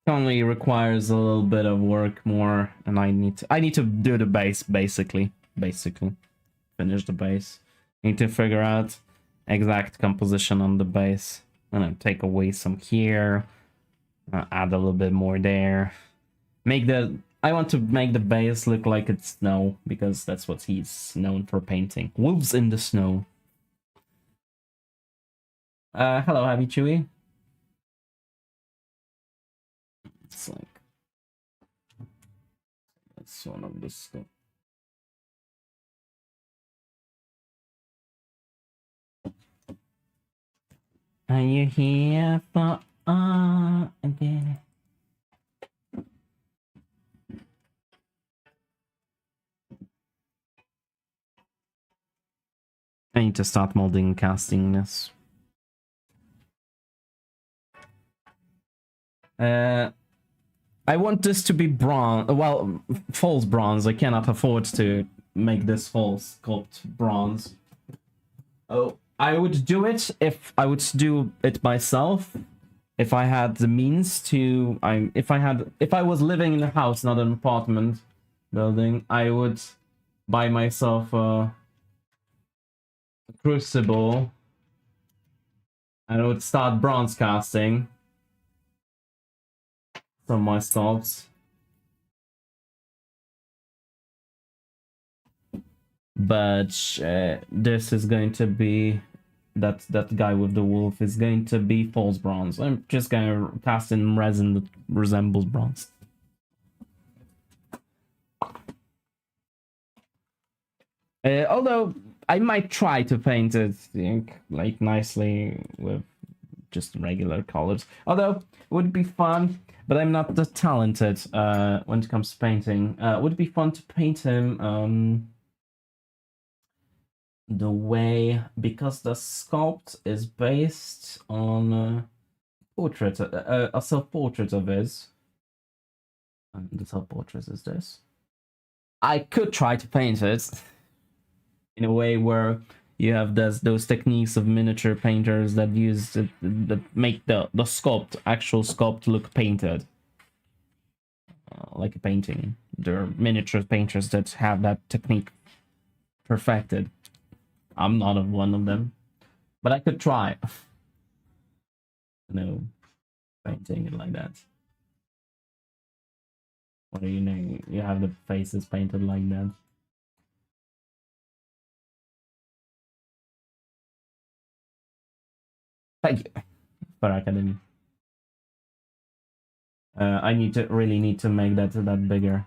Only requires a little bit of work more, and I need to do the base basically finish the base. Need to figure out exact composition on the base. I'm gonna take away some here, add a little bit more there. I want to make the base look like it's snow, because that's what he's known for painting. Wolves in the snow. Hello, Happy Chewy. It's like... That's one of the stuff. Are you here for again? I need to start molding and casting this. I want this to be bronze. Well, false bronze. I cannot afford to make this false sculpt bronze. Oh, I would do it if I would do it myself. If I had the means to, if I was living in a house, not an apartment building, I would buy myself a crucible and I would start bronze casting from my sculpts. But this is going to be that guy with the wolf is going to be false bronze. I'm just gonna cast in resin that resembles bronze. Although I might try to paint it like nicely with just regular colors. Although it would be fun, but I'm not that talented when it comes to painting. It would be fun to paint him the way, because the sculpt is based on a portrait, a self-portrait of his. And the self-portrait is this. I could try to paint it in a way where you have those techniques of miniature painters that use that make the actual sculpt look painted, like a painting. There are miniature painters that have that technique perfected. I'm not one of them, but I could try. No, painting it like that. What do you know? You have the faces painted like that. Thank you for Academy. I really need to make that bigger.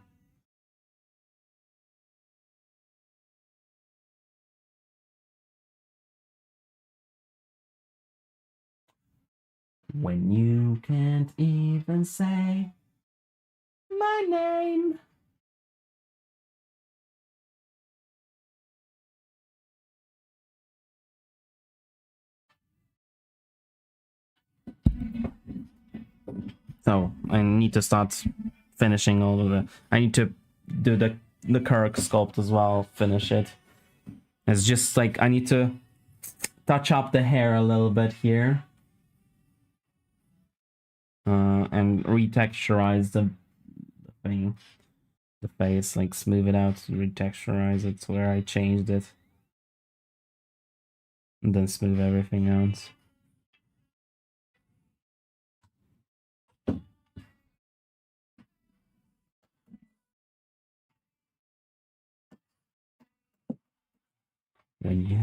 When you can't even say my name. So I need to start finishing all of the. I need to do the Kirk sculpt as well. Finish it. It's just like I need to touch up the hair a little bit here, and retexturize the thing, the face, like smooth it out, retexturize it to where I changed it, and then smooth everything out. When you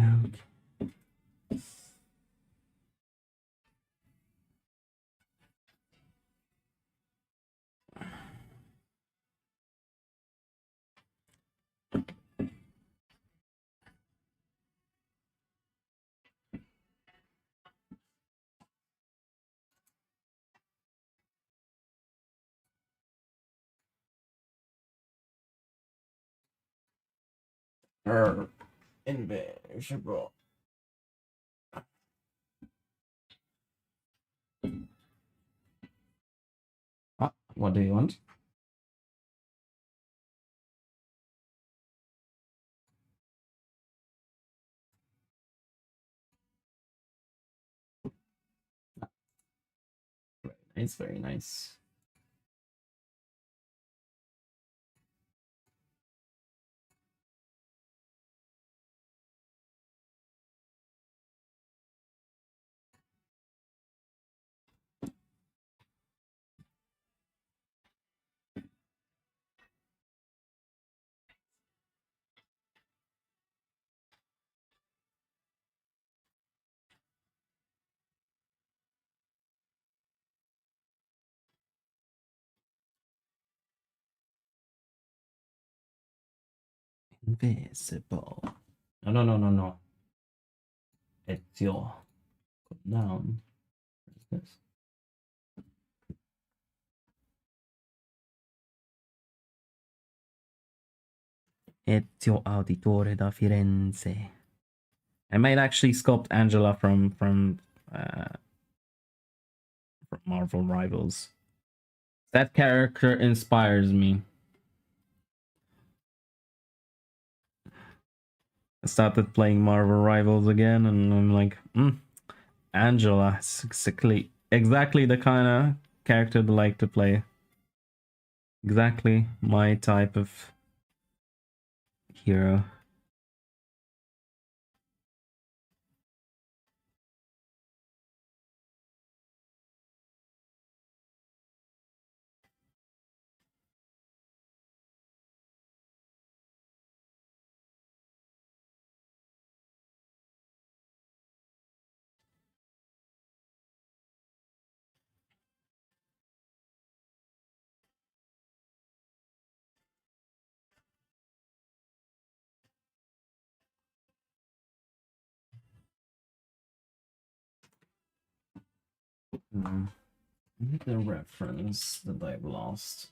are invisible. What do you want? It's very nice. Invisible. No. Ezio. Noun. What is this? Ezio Auditore da Firenze. I might actually sculpt Angela from Marvel Rivals. That character inspires me. I started playing Marvel Rivals again, and I'm like, Angela is exactly the kind of character I'd like to play. Exactly my type of hero. The reference that I've lost.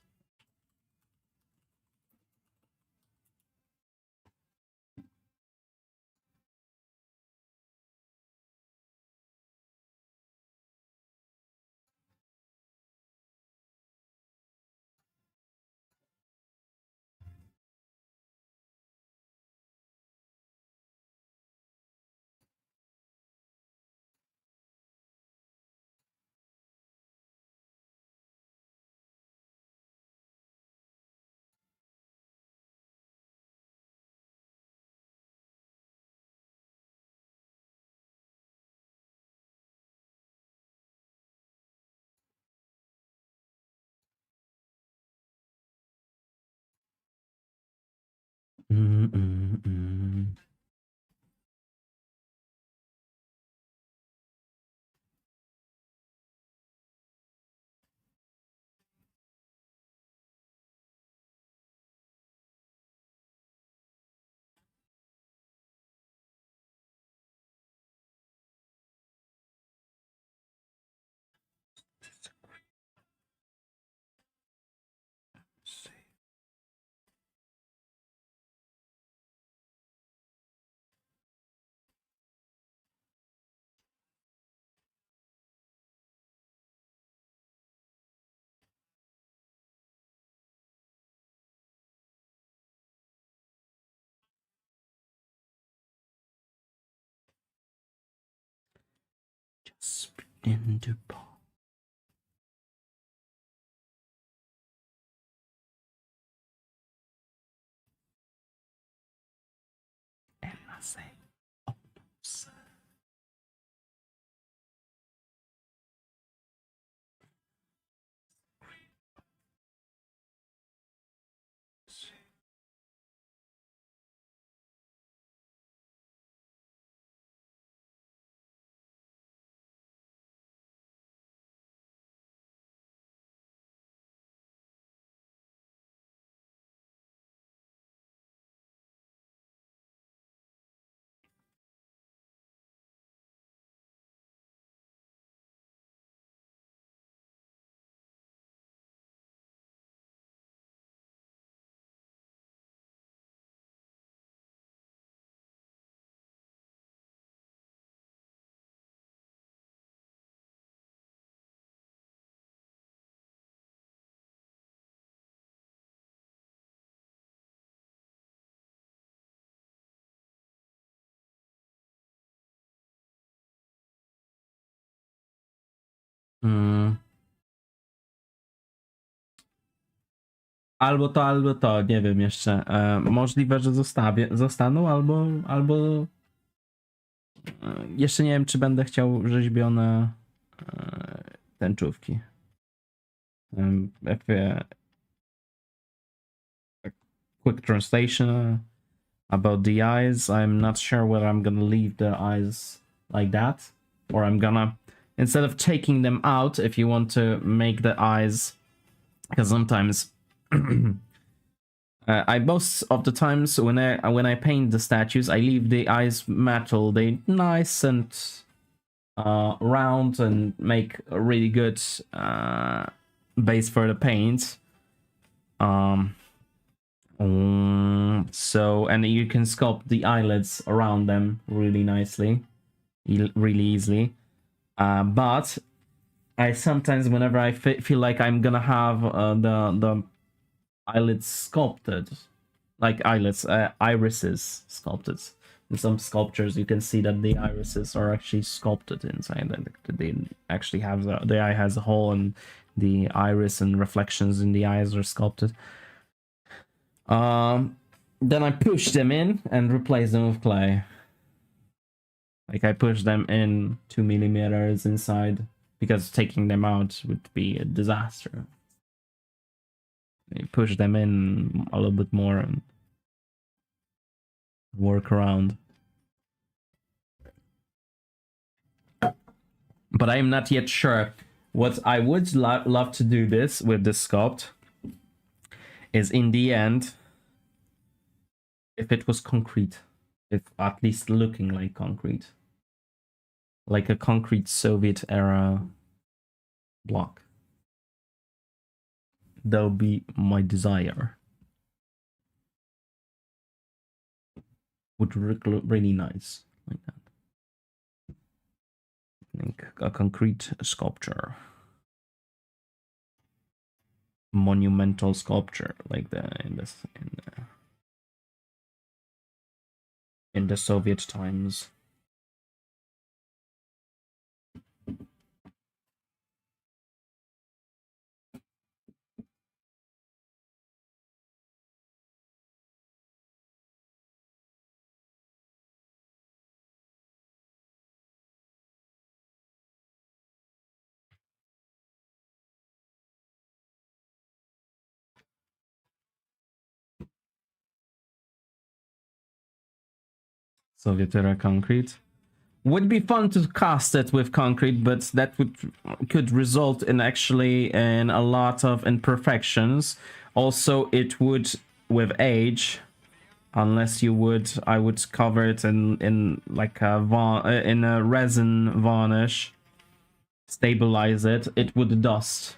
Just begin to pause. And I say, oh no, sir. Albo to, nie wiem jeszcze. Możliwe, że zostaną, albo jeszcze nie wiem, czy będę chciał rzeźbione tęczówki. A quick translation about the eyes. I'm not sure whether I'm gonna leave the eyes like that, or I'm gonna, instead of taking them out, if you want to make the eyes, because sometimes I most of the times when I paint the statues, I leave the eyes metal. They nice and round and make a really good base for the paint. So and you can sculpt the eyelids around them really nicely, really easily. But I sometimes, whenever I feel like I'm gonna have the eyelids sculpted, like eyelids, irises sculpted. In some sculptures, you can see that the irises are actually sculpted inside, and they actually have the eye has a hole, and the iris and reflections in the eyes are sculpted. Then I push them in and replace them with clay. Like I push them in 2 millimeters inside because taking them out would be a disaster. You push them in a little bit more and work around. But I am not yet sure. What I would love to do this with this sculpt is in the end, if it was concrete, if at least looking like concrete, like a concrete Soviet era block. That would be my desire. Would look really nice like that. Like a concrete sculpture, monumental sculpture, like in the Soviet times. Soviet era concrete. Would be fun to cast it with concrete, but that could result in actually in a lot of imperfections. Also, it would with age, unless you would, I would cover it in like in a resin varnish, stabilize it. It would dust,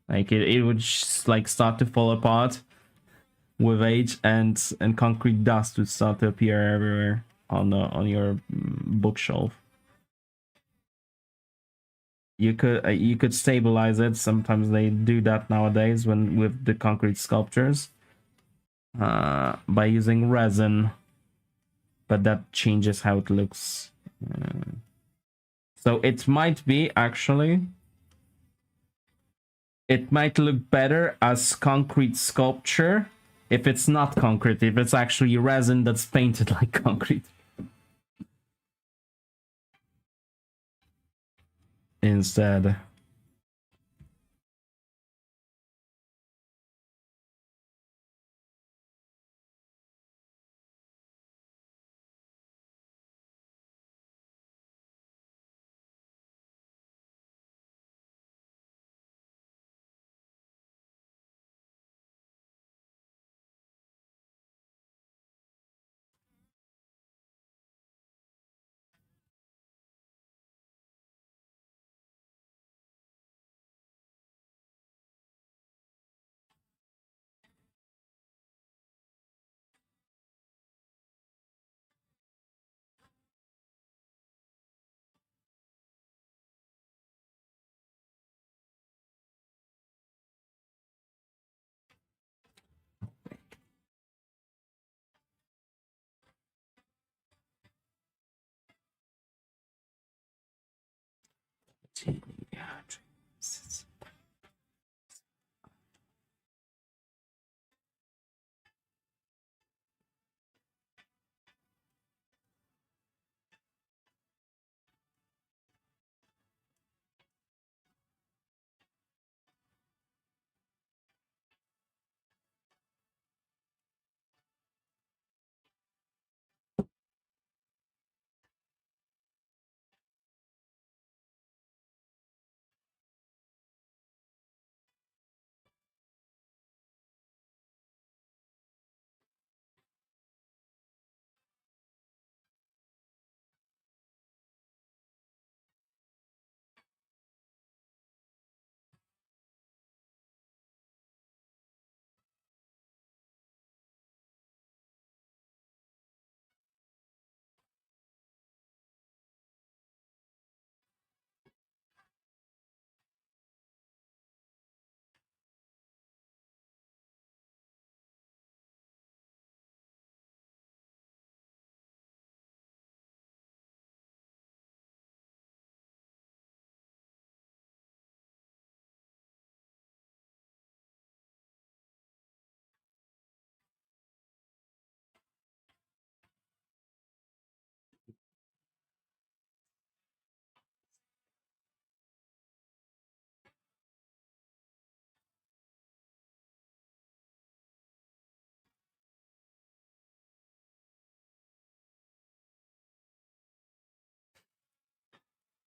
like it would like start to fall apart with age, and concrete dust would start to appear everywhere on your bookshelf. You could stabilize it. Sometimes they do that nowadays when with the concrete sculptures by using resin, but that changes how it looks. So it might be actually, it might look better as concrete sculpture if it's not concrete, if it's actually resin that's painted like concrete instead.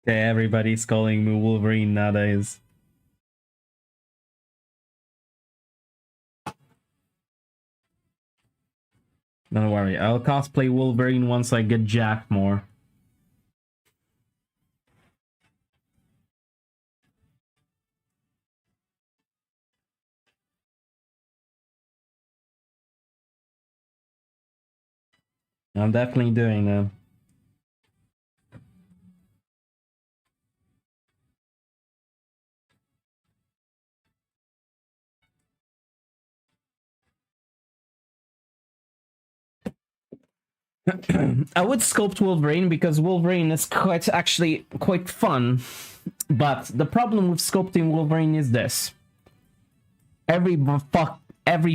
Okay, everybody's calling me Wolverine nowadays. Don't worry, I'll cosplay Wolverine once I get jacked more. I'm definitely doing that. I would sculpt Wolverine because Wolverine is actually quite fun. But the problem with sculpting Wolverine is this. Every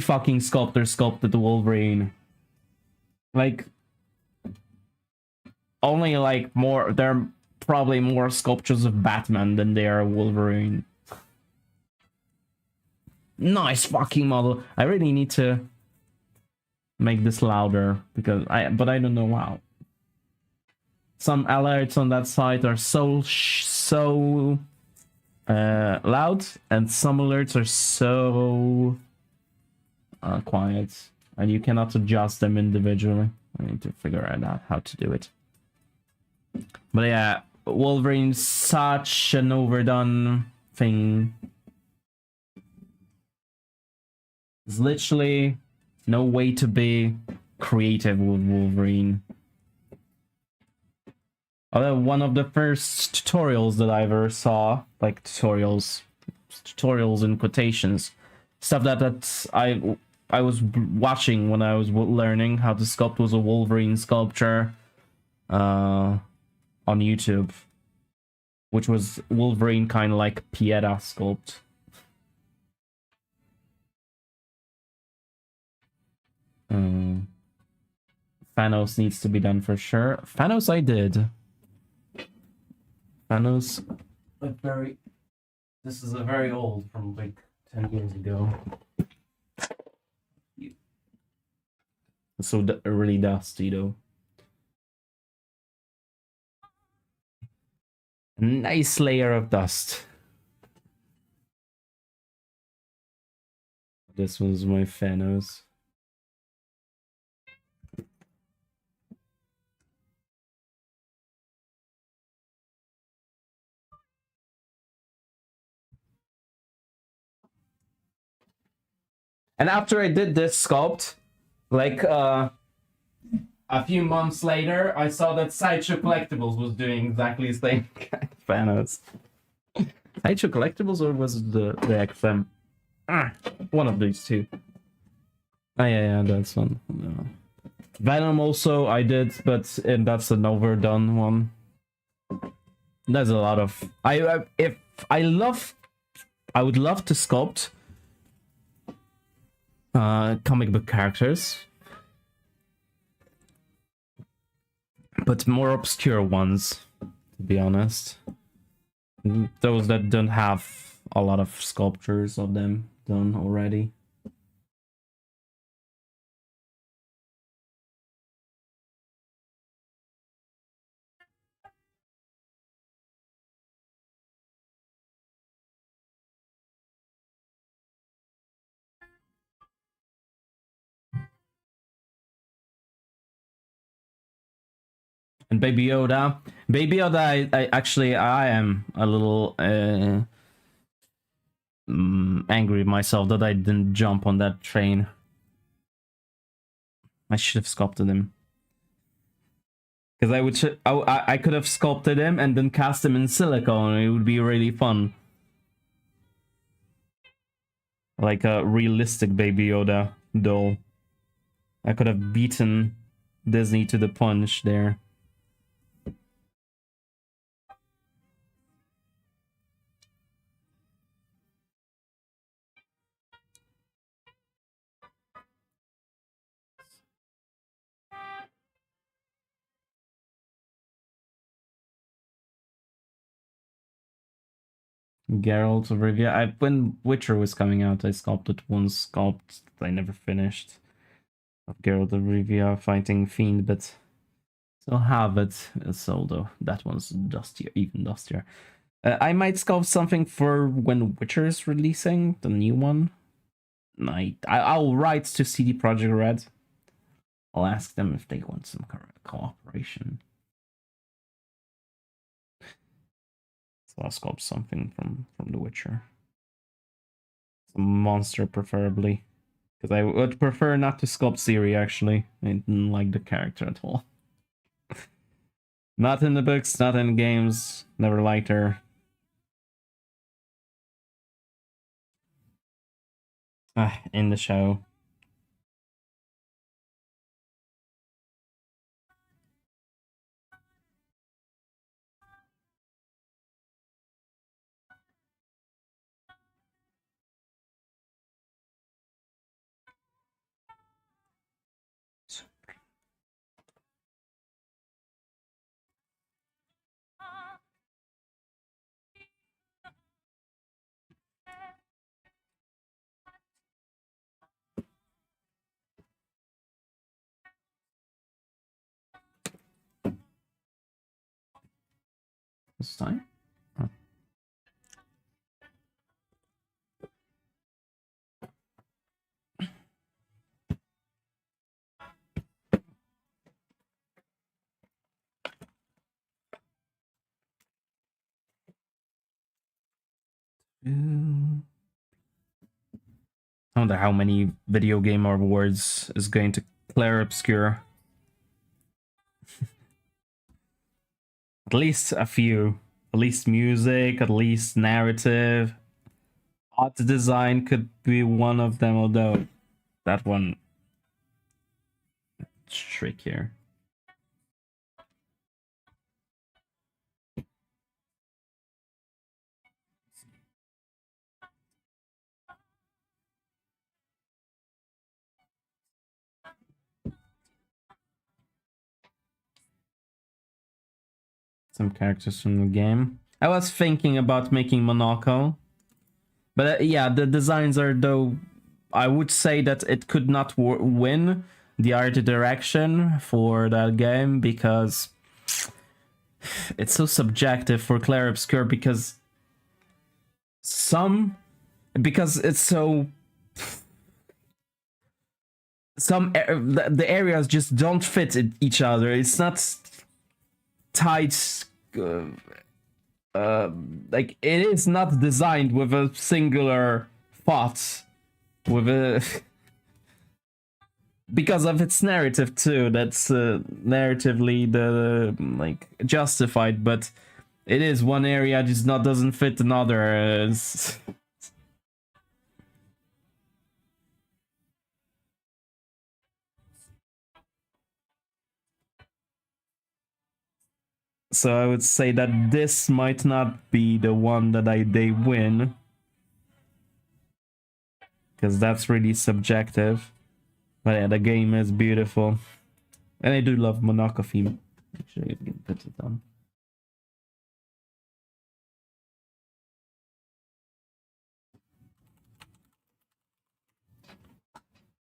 fucking sculptor sculpted the Wolverine. Like, only like more, there are probably more sculptures of Batman than there are Wolverine. Nice fucking model. I really need to make this louder because I don't know how. Some alerts on that site are so loud, and some alerts are so quiet, and you cannot adjust them individually. I need to figure out how to do it. But yeah, Wolverine's such an overdone thing. There's literally no way to be creative with Wolverine. Although one of the first tutorials that I ever saw, like tutorials in quotations, stuff that I was watching when I was learning how to sculpt was a Wolverine sculpture on YouTube, which was Wolverine kind of like Pieta sculpt. Thanos needs to be done for sure. Thanos I did. Thanos, this is a very old, from like 10 years ago. It's so really dusty though. A nice layer of dust. This one's my Thanos. And after I did this sculpt, like a few months later, I saw that Sideshow Collectibles was doing exactly the same kind of Thanos. Sideshow Collectibles, or was it the XM? One of these two. Oh yeah, that's one. No. Venom also I did, but that's an overdone one. There's a lot of I would love to sculpt comic book characters, but more obscure ones, to be honest. Those that don't have a lot of sculptures of them done already. And Baby Yoda, I am a little angry with myself that I didn't jump on that train. I should have sculpted him. Because I could have sculpted him and then cast him in silicone. It would be really fun. Like a realistic Baby Yoda doll. I could have beaten Disney to the punch there. Geralt of Rivia. When Witcher was coming out, I sculpted one sculpt that I never finished of Geralt of Rivia fighting Fiend, but So have it. So though that one's dustier, even dustier. I might sculpt something for when Witcher is releasing the new one. I'll write to CD Projekt Red. I'll ask them if they want some cooperation. So I'll sculpt something from The Witcher. Some monster, preferably. Because I would prefer not to sculpt Ciri, actually. I didn't like the character at all. Not in the books, not in games. Never liked her. In the show. This time? Oh. I wonder how many video game awards is going to Claire Obscure. At least a few. At least music, at least narrative. Art design could be one of them, although that one it's trickier. Some characters from the game. I was thinking about making Monaco. But yeah, the designs are, though, I would say that it could not win the art direction for that game because it's so subjective for Claire Obscure because it's so the areas just don't fit each other. It's not tight. Like it is not designed with a singular thought, with a because of its narrative too. That's narratively the like justified, but it is one area just doesn't fit another. So I would say that this might not be the one that they win. Because that's really subjective. But yeah, the game is beautiful. And I do love Monaco theme. Actually, I can put it on.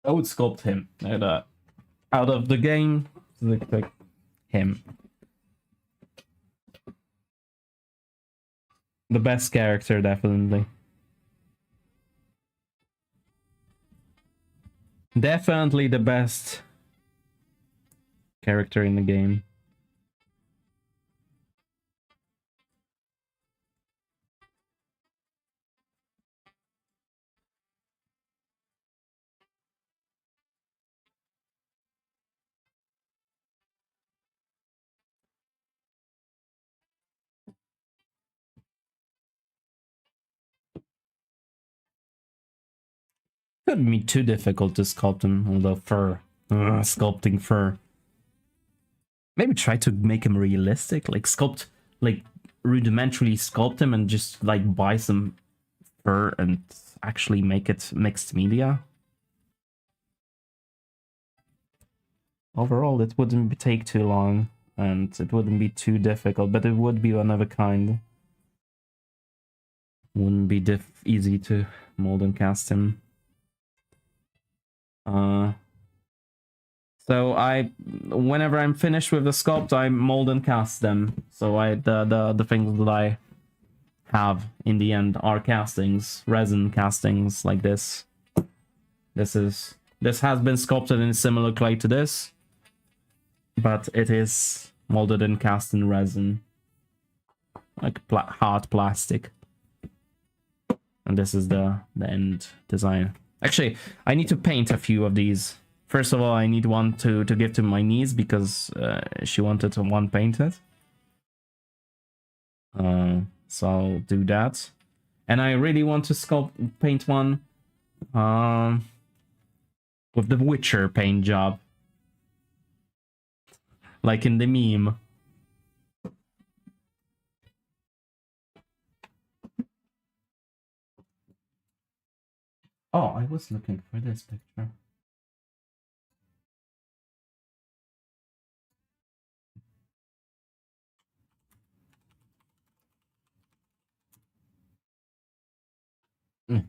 I would sculpt him. Out of the game, like him. The best character, definitely. Definitely the best character in the game. Couldn't be too difficult to sculpt him, although fur. Sculpting fur. Maybe try to make him realistic, like sculpt, like rudimentarily sculpt him and just like buy some fur and actually make it mixed media. Overall, it wouldn't take too long and it wouldn't be too difficult, but it would be one of a kind. Wouldn't be easy to mold and cast him. So whenever I'm finished with the sculpt, I mold and cast them. So the things that I have in the end are castings, resin castings like this. This has been sculpted in similar clay to this, but it is molded and cast in resin, like hard plastic. And this is the end design. Actually, I need to paint a few of these. First of all, I need one to give to my niece because she wanted one painted. So I'll do that. And I really want to paint one with the Witcher paint job. Like in the meme. Oh, I was looking for this picture.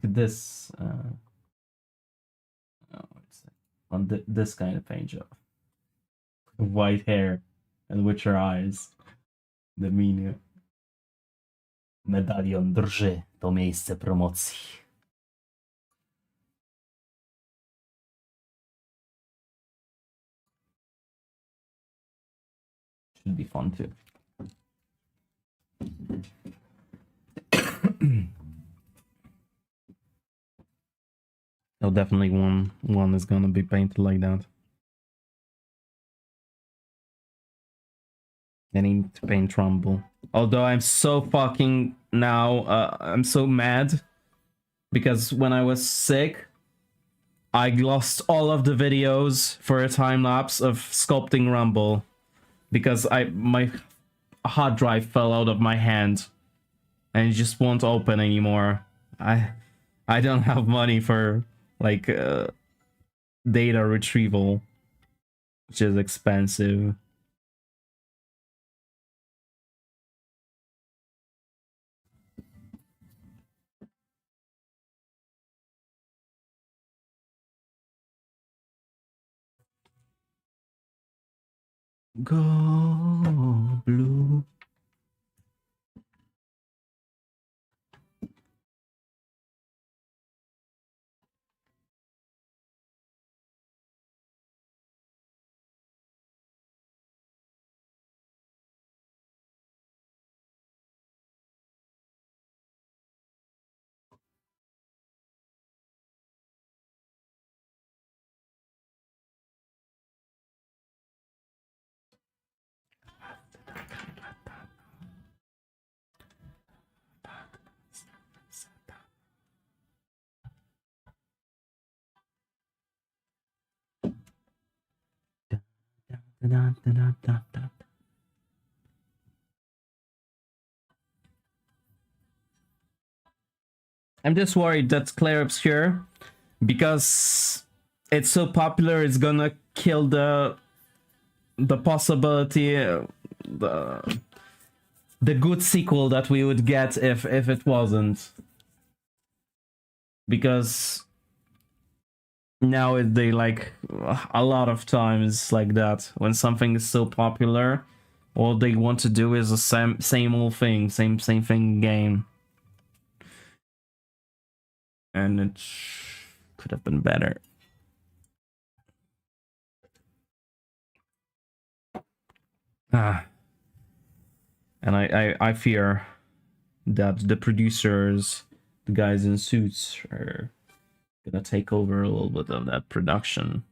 This on this kind of paint job. White hair and Witcher eyes. The menu. Medalion drży to miejsce promocji. Should be fun too. Oh, definitely one is gonna be painted like that. I need to paint Rumble. Although I'm so fucking now, I'm so mad because when I was sick, I lost all of the videos for a time lapse of sculpting Rumble because my hard drive fell out of my hand and it just won't open anymore. I don't have money for like data retrieval, which is expensive. Go blue. I'm just worried that Clair Obscure, because it's so popular, it's gonna kill the possibility, the good sequel that we would get if it wasn't. Because now they like a lot of times like that when something is so popular, all they want to do is the same old thing, same thing game, and it could have been better. And I fear that the producers, the guys in suits, are gonna take over a little bit of that production.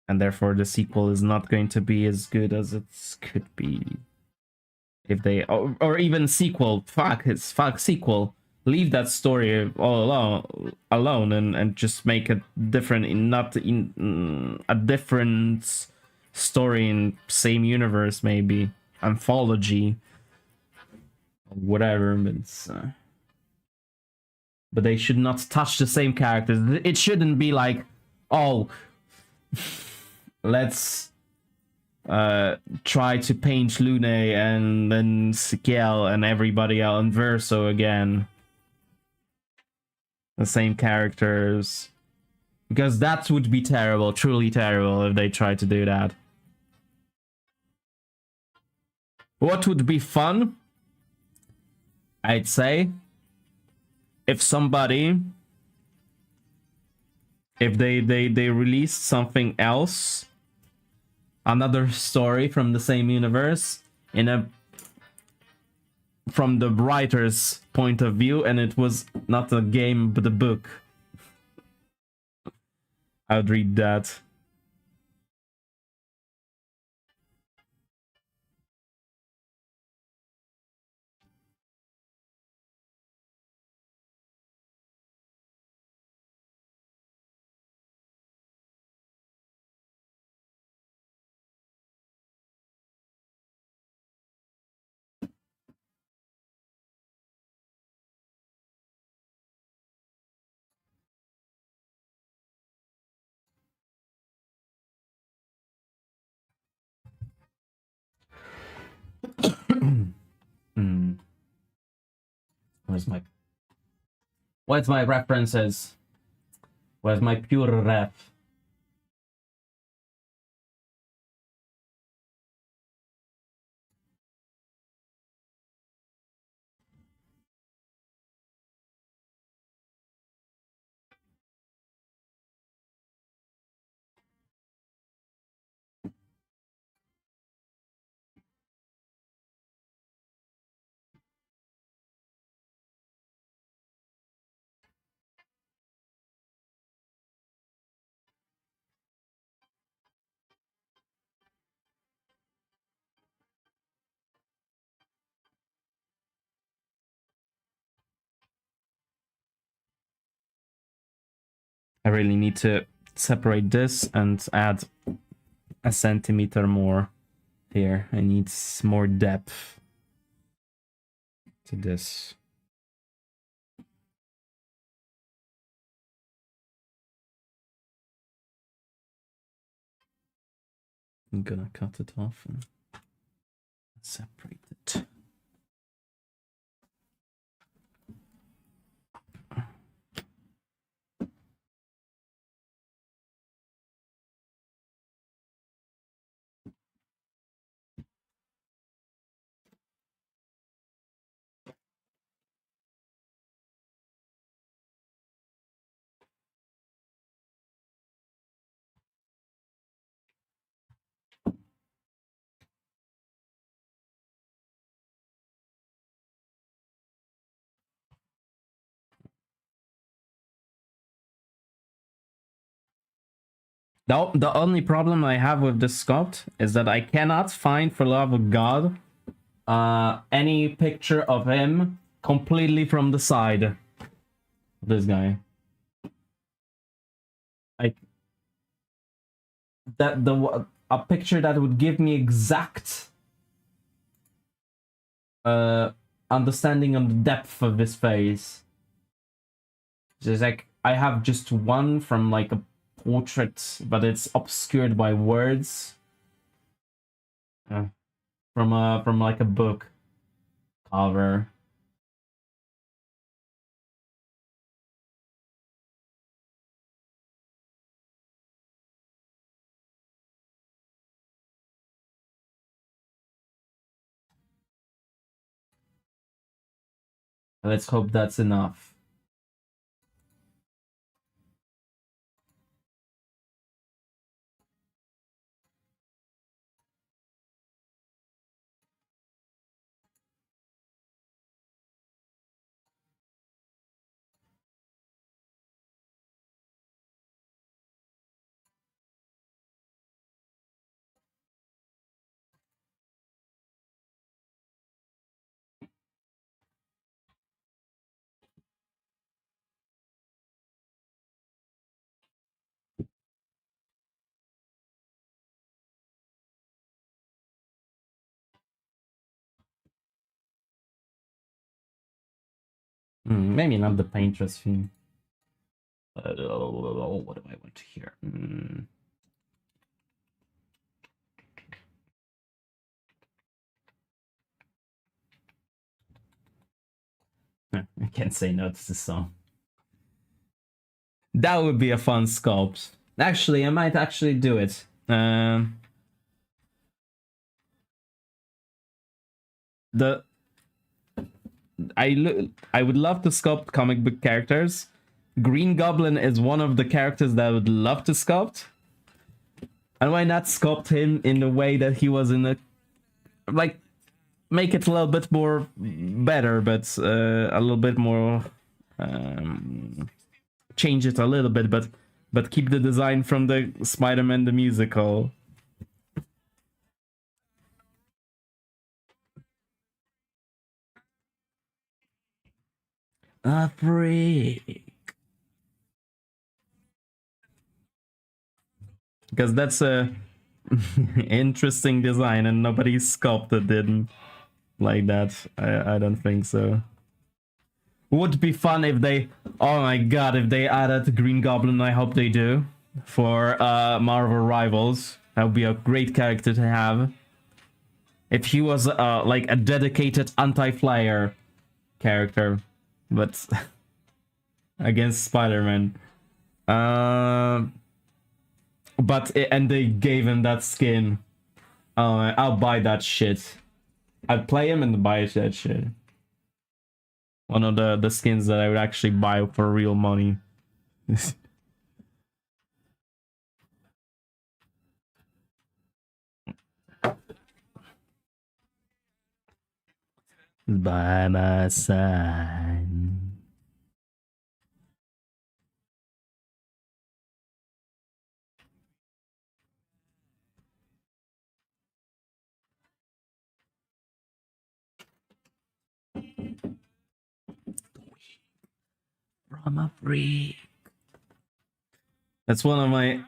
And therefore the sequel is not going to be as good as it could be. If they, or even sequel, fuck sequel. Leave that story all alone and just make a different, not in a different story in same universe, maybe anthology, whatever. But they should not touch the same characters. It shouldn't be like, oh, let's try to paint Lune and then Sikiel and everybody else and Verso again. The same characters. Because that would be terrible, truly terrible, if they tried to do that. What would be fun? I'd say if somebody, if they released something else, another story from the same universe in a from the writer's point of view, and it was not a game but a book. I would read that. Where's my references? Where's my pure ref? I really need to separate this and add a centimeter more here. I need more depth to this. I'm gonna cut it off and separate it. The only problem I have with this sculpt is that I cannot find, for love of God, any picture of him completely from the side. This guy. Like that a picture that would give me exact understanding on the depth of his face. Just like I have just one from like a portrait, but it's obscured by words. From like a book cover. Let's hope that's enough. Maybe not the painter's theme. What do I want to hear? I can't say no to this song. That would be a fun sculpt. Actually, I might actually do it. The I would love to sculpt comic book characters. Green Goblin is one of the characters that I would love to sculpt. And why not sculpt him in the way that he was in the, like, make it a little bit more better, but a little bit more, change it a little bit, but keep the design from the Spider-Man the musical. A freak. Because that's a interesting design, and nobody sculpted it like that. I don't think so. Would be fun if they, oh my god, if they added Green Goblin. I hope they do for Marvel Rivals. That would be a great character to have. If he was like a dedicated anti-flyer character, but against Spider-Man. And they gave him that skin. I'll buy that shit. I'd play him and buy that shit. One of the skins that I would actually buy for real money. By my side. From a freak. That's one of my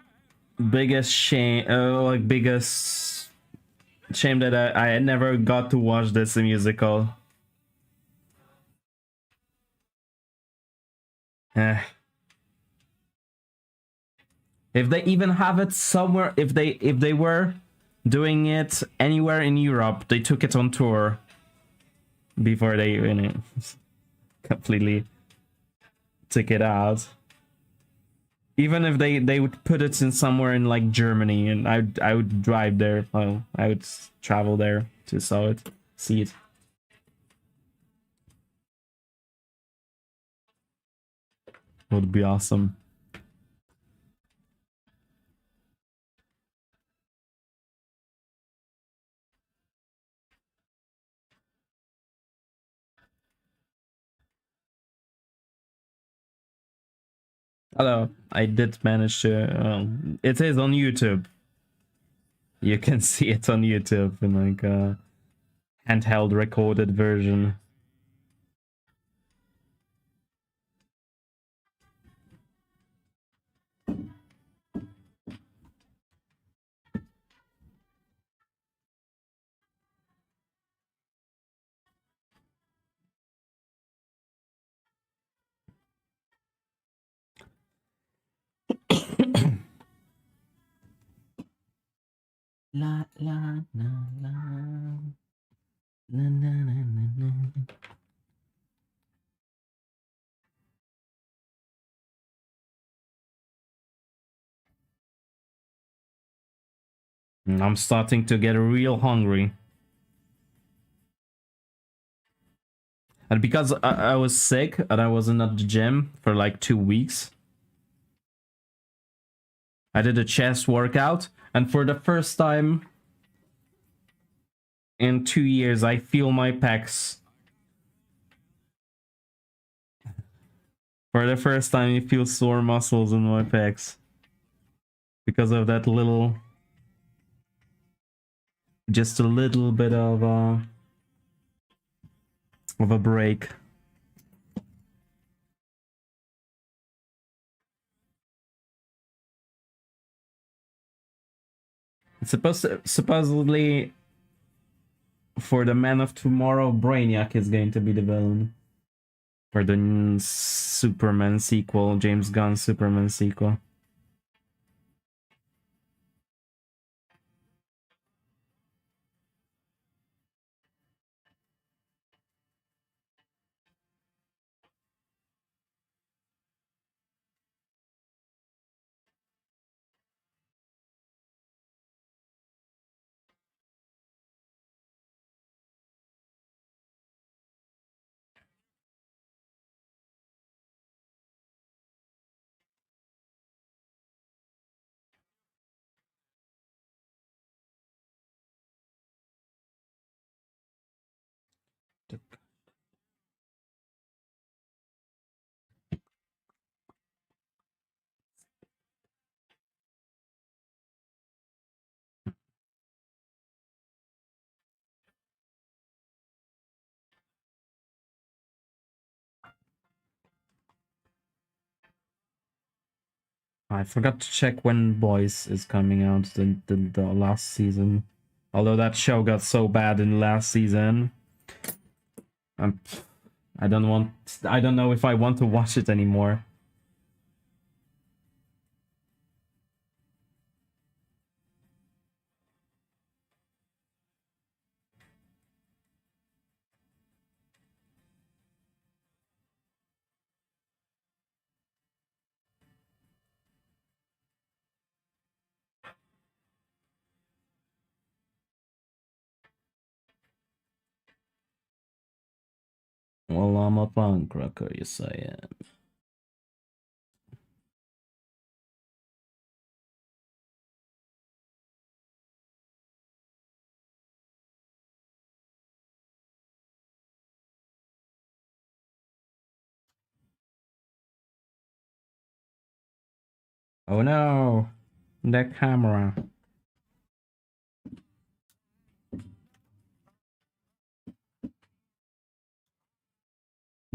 biggest biggest shame that I never got to watch this musical. Eh. If they even have it somewhere, if they were doing it anywhere in Europe, they took it on tour before they, you know, completely took it out. Even if they would put it in somewhere in like Germany, and I would drive there. Well, I would travel there to see it. Would be awesome. Hello, I did manage to. It is on YouTube. You can see it on YouTube in like a handheld recorded version. La la la la na na na na na. I'm starting to get real hungry. And because I was sick and I wasn't at the gym for like 2 weeks, I did a chest workout, and for the first time in 2 years, I feel my pecs. For the first time, you feel sore muscles in my pecs. Because of that little... just a little bit of a break. It's supposedly for the Man of Tomorrow, Brainiac is going to be the villain. For the Superman sequel, James Gunn Superman sequel. I forgot to check when Boys is coming out, the last season. Although that show got so bad in the last season, I don't know if I want to watch it anymore. Well, I'm a punk rocker, yes I am. Oh no, the camera.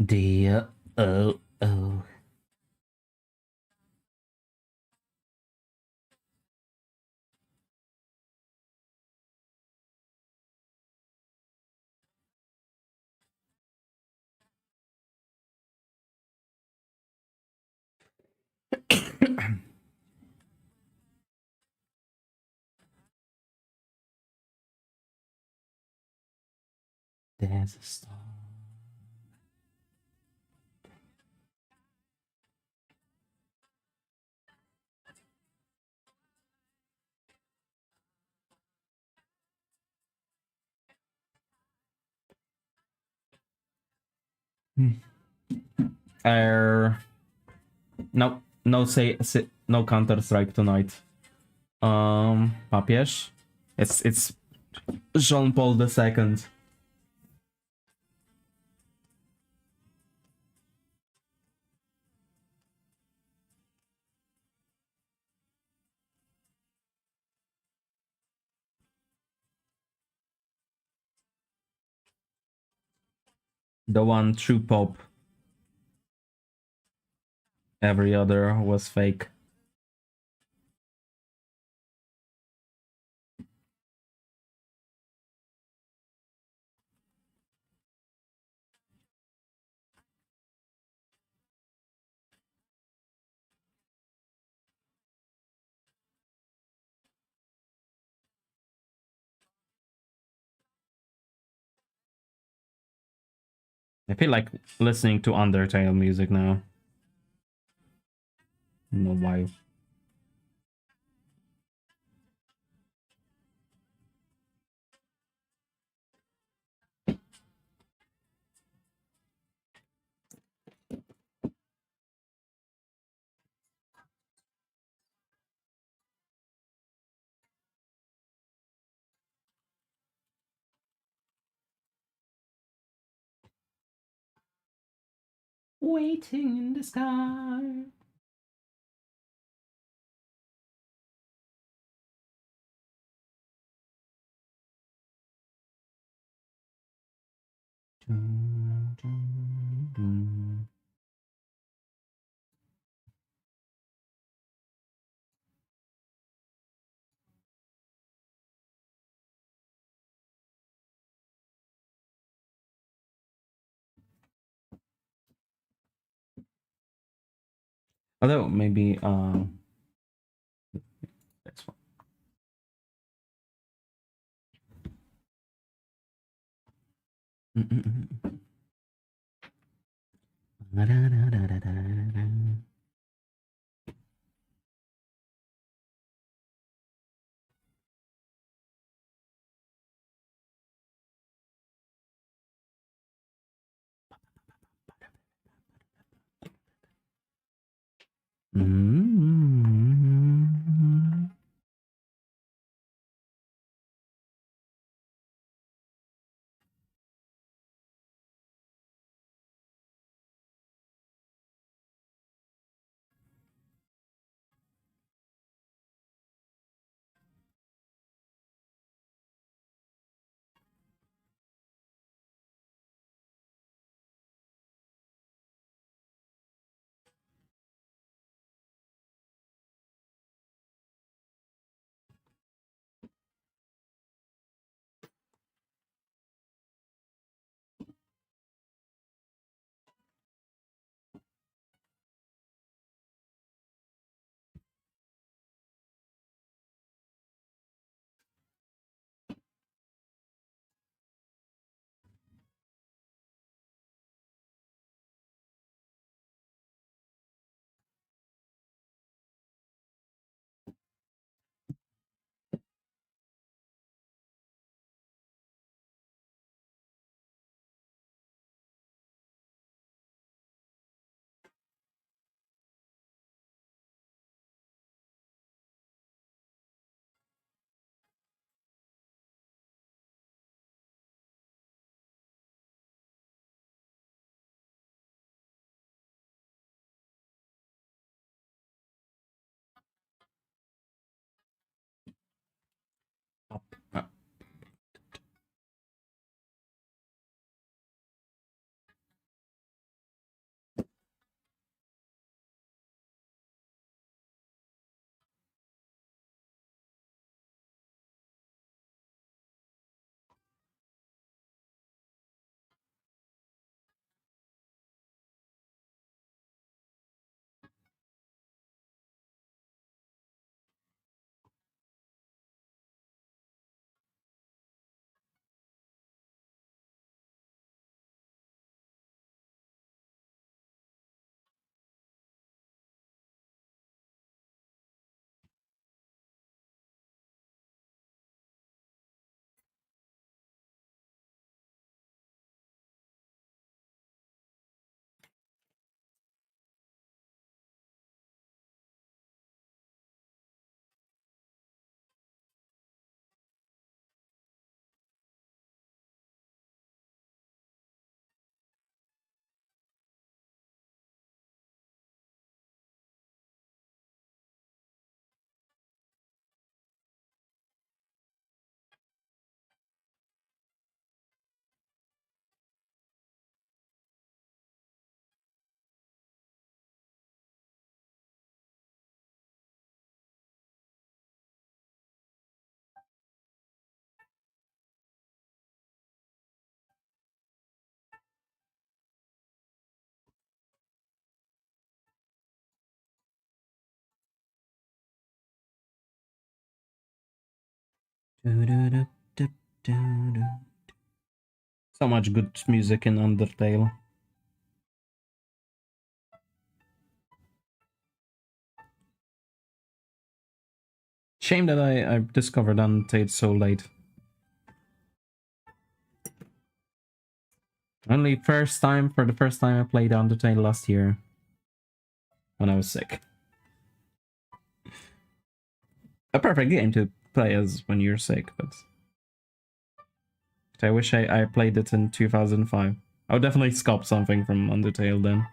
Dear, oh. There's a star. No Counter Strike tonight. Papież. It's Jean Paul II. The one true Pope. Every other was fake. I feel like listening to Undertale music now. I don't know why. Waiting in the sky. Although maybe that's fine. Up. So much good music in Undertale. Shame that I discovered Undertale so late. Only for the first time I played Undertale last year. When I was sick. A perfect game to play as when you're sick, but I wish I played it in 2005. I would definitely sculpt something from Undertale then.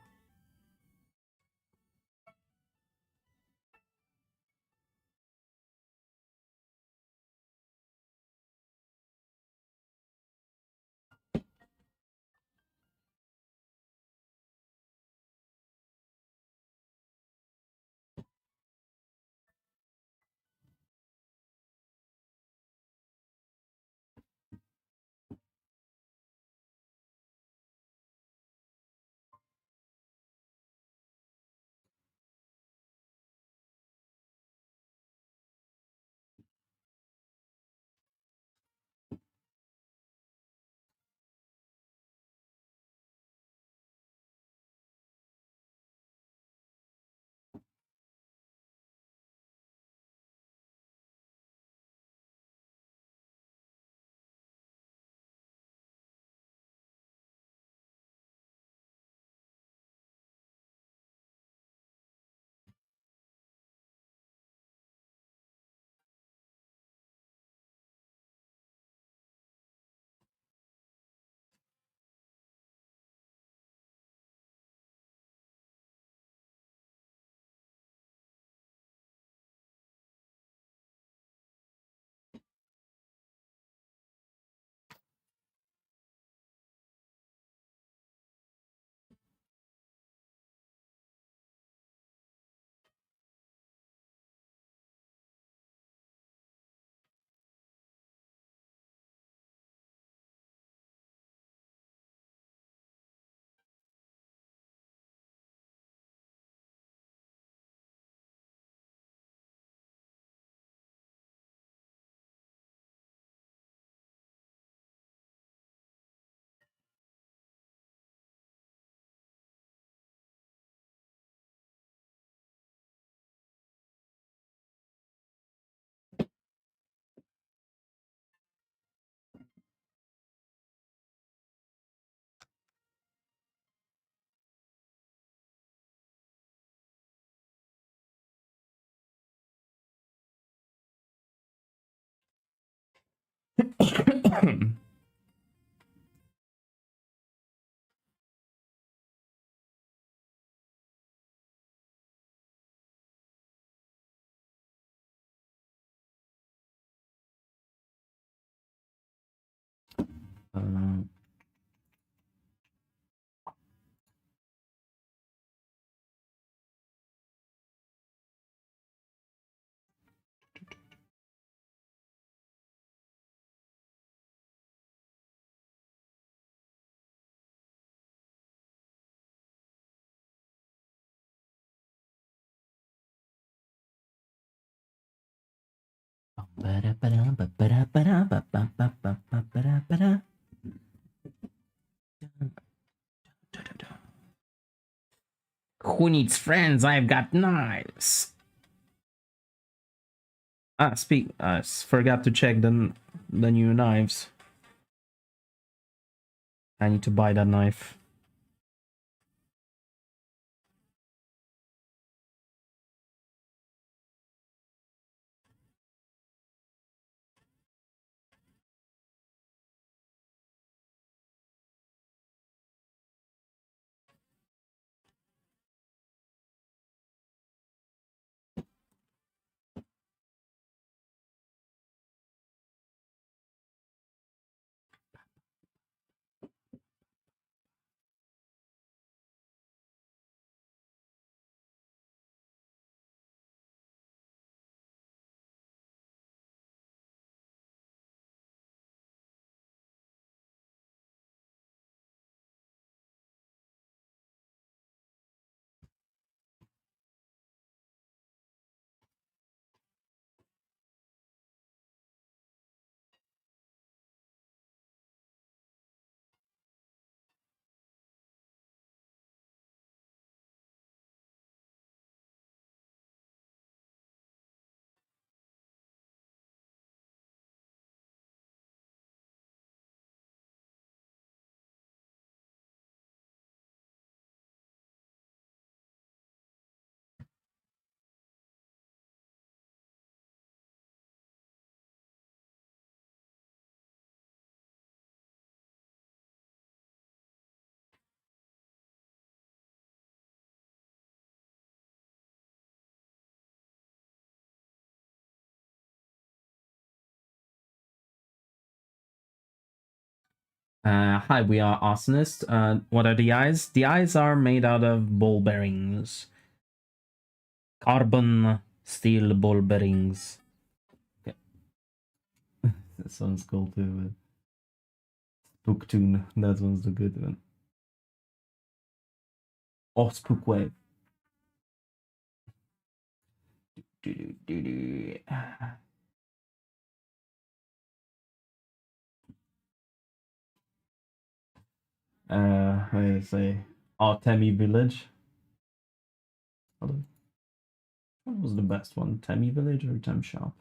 Um, Who needs friends? I've got knives. Ah, forgot to check the new knives. I need to buy that knife. Hi, we are arsonists. What are the eyes? The eyes are made out of ball bearings. Carbon steel ball bearings. Okay. That sounds cool too. Spooktune. That one's the good one. Oh, Spookwave. I say Artemi Village. What was the best one? Temi Village or Tem Shop?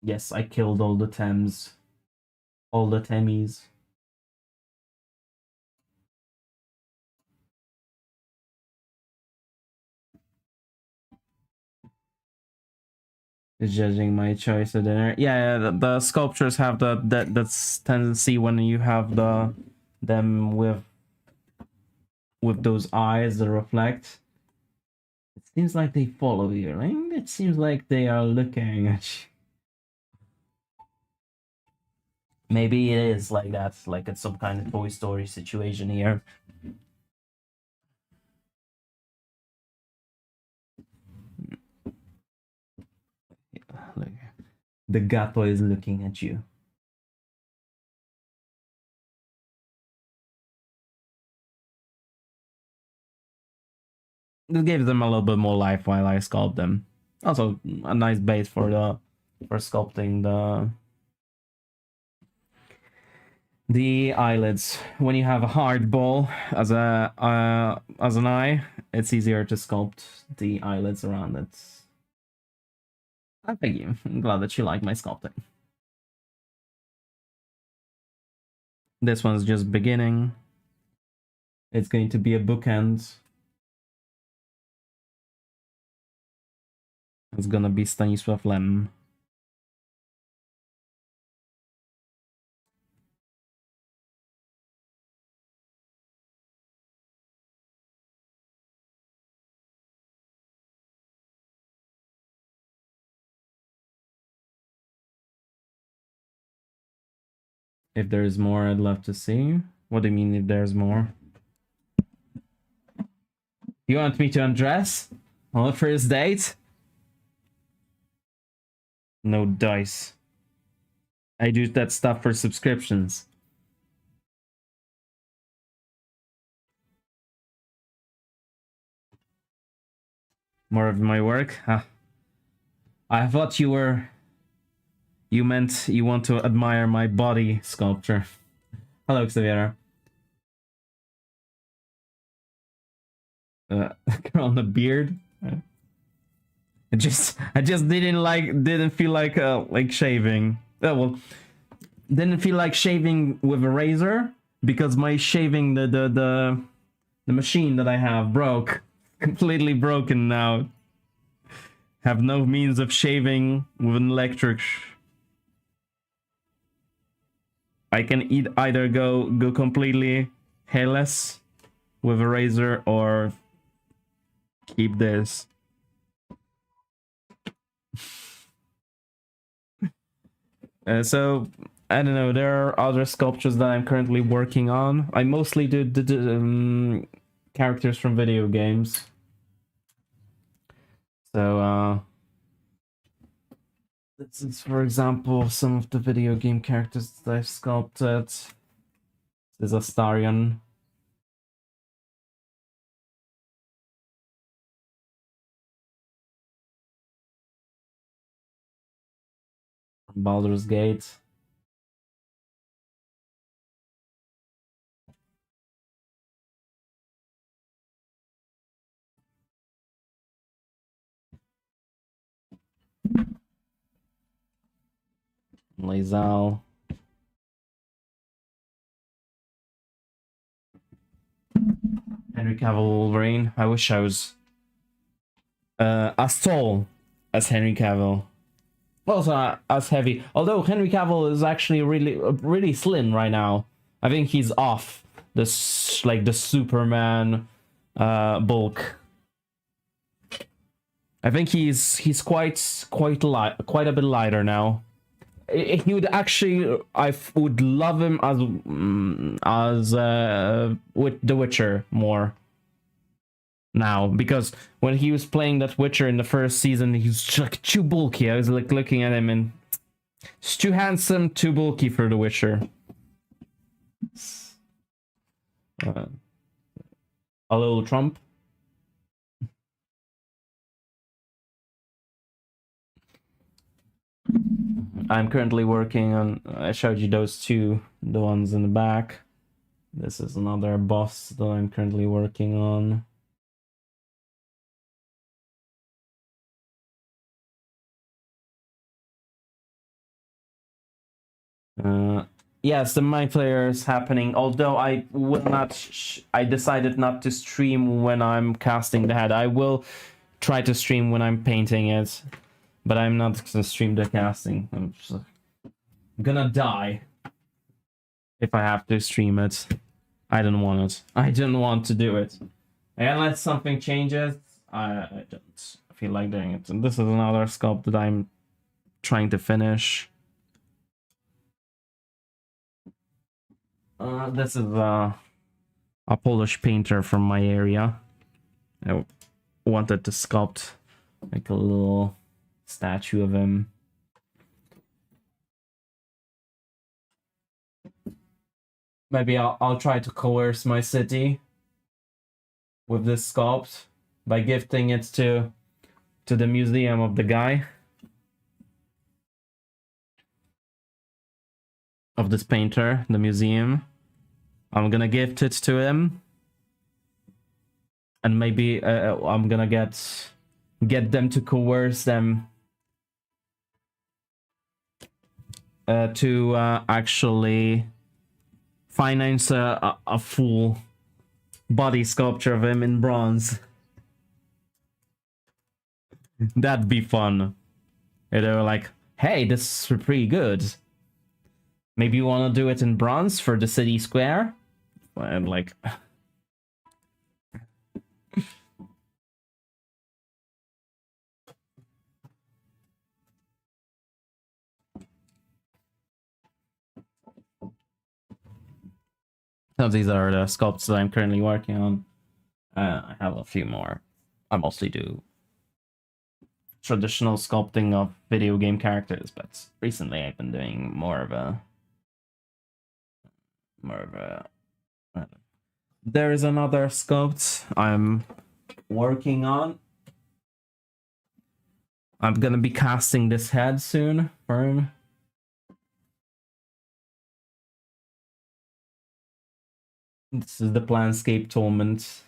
Yes, I killed all the Tems. All the Temis. Judging my choice of dinner. Yeah, the sculptures have that's tendency when you have them with those eyes that reflect. It seems like they follow you. Right? It seems like they are looking at you. Maybe it is like that, like it's some kind of Toy Story situation here. Look, the gato is looking at you. This gives them a little bit more life while I sculpt them. Also, a nice base for sculpting the eyelids. When you have a hard ball as an eye, it's easier to sculpt the eyelids around it. Thank you. I'm glad that you like my sculpting. This one's just beginning. It's going to be a bookend. It's gonna be Stanisław Lem. If there's more, I'd love to see. What do you mean if there's more? You want me to undress on the first date? No dice. I do that stuff for subscriptions. More of my work? Huh. I thought you meant you want to admire my body sculpture. Hello, Xaviera. On the beard. I just didn't feel like shaving. Oh well, didn't feel like shaving with a razor because my shaving the machine that I have broke, completely broken now. Have no means of shaving with an electric. I can either go completely hairless with a razor or keep this. So I don't know. There are other sculptures that I'm currently working on. I mostly do characters from video games. So this is, for example, some of the video game characters that I've sculpted. This is Astarion. Baldur's Gate. Lae'zel. Henry Cavill Wolverine. I wish I was as tall as Henry Cavill. Also as heavy. Although Henry Cavill is actually really slim right now. I think he's off this like the Superman bulk. I think he's quite a bit lighter now. He would actually, I would love him as with The Witcher more now, because when he was playing that Witcher in the first season, he was like too bulky. I was like looking at him and he's too handsome, too bulky for The Witcher. A little Trump. I'm currently working on, I showed you those two, the ones in the back. This is another boss that I'm currently working on. Yes, the My Player is happening, although I will not, I decided not to stream when I'm casting the head. I will try to stream when I'm painting it, but I'm not gonna stream the casting. I'm just gonna die if I have to stream it. I don't want it. I didn't want to do it. Unless something changes, I don't feel like doing it. And this is another sculpt that I'm trying to finish. This is a Polish painter from my area. I wanted to sculpt like a little statue of him. Maybe I'll try to coerce my city with this sculpt by gifting it to the museum of the guy. Of this painter, the museum. I'm gonna gift it to him. And maybe I'm gonna get them to coerce them to actually finance a full body sculpture of him in bronze. That'd be fun. They were like, hey, this is pretty good. Maybe you want to do it in bronze for the city square? And like... So these are the sculpts that I'm currently working on. I have a few more. I mostly do traditional sculpting of video game characters, but recently I've been doing more of a there is another sculpt I'm working on. I'm gonna be casting this head soon for him. This is the Planscape Torment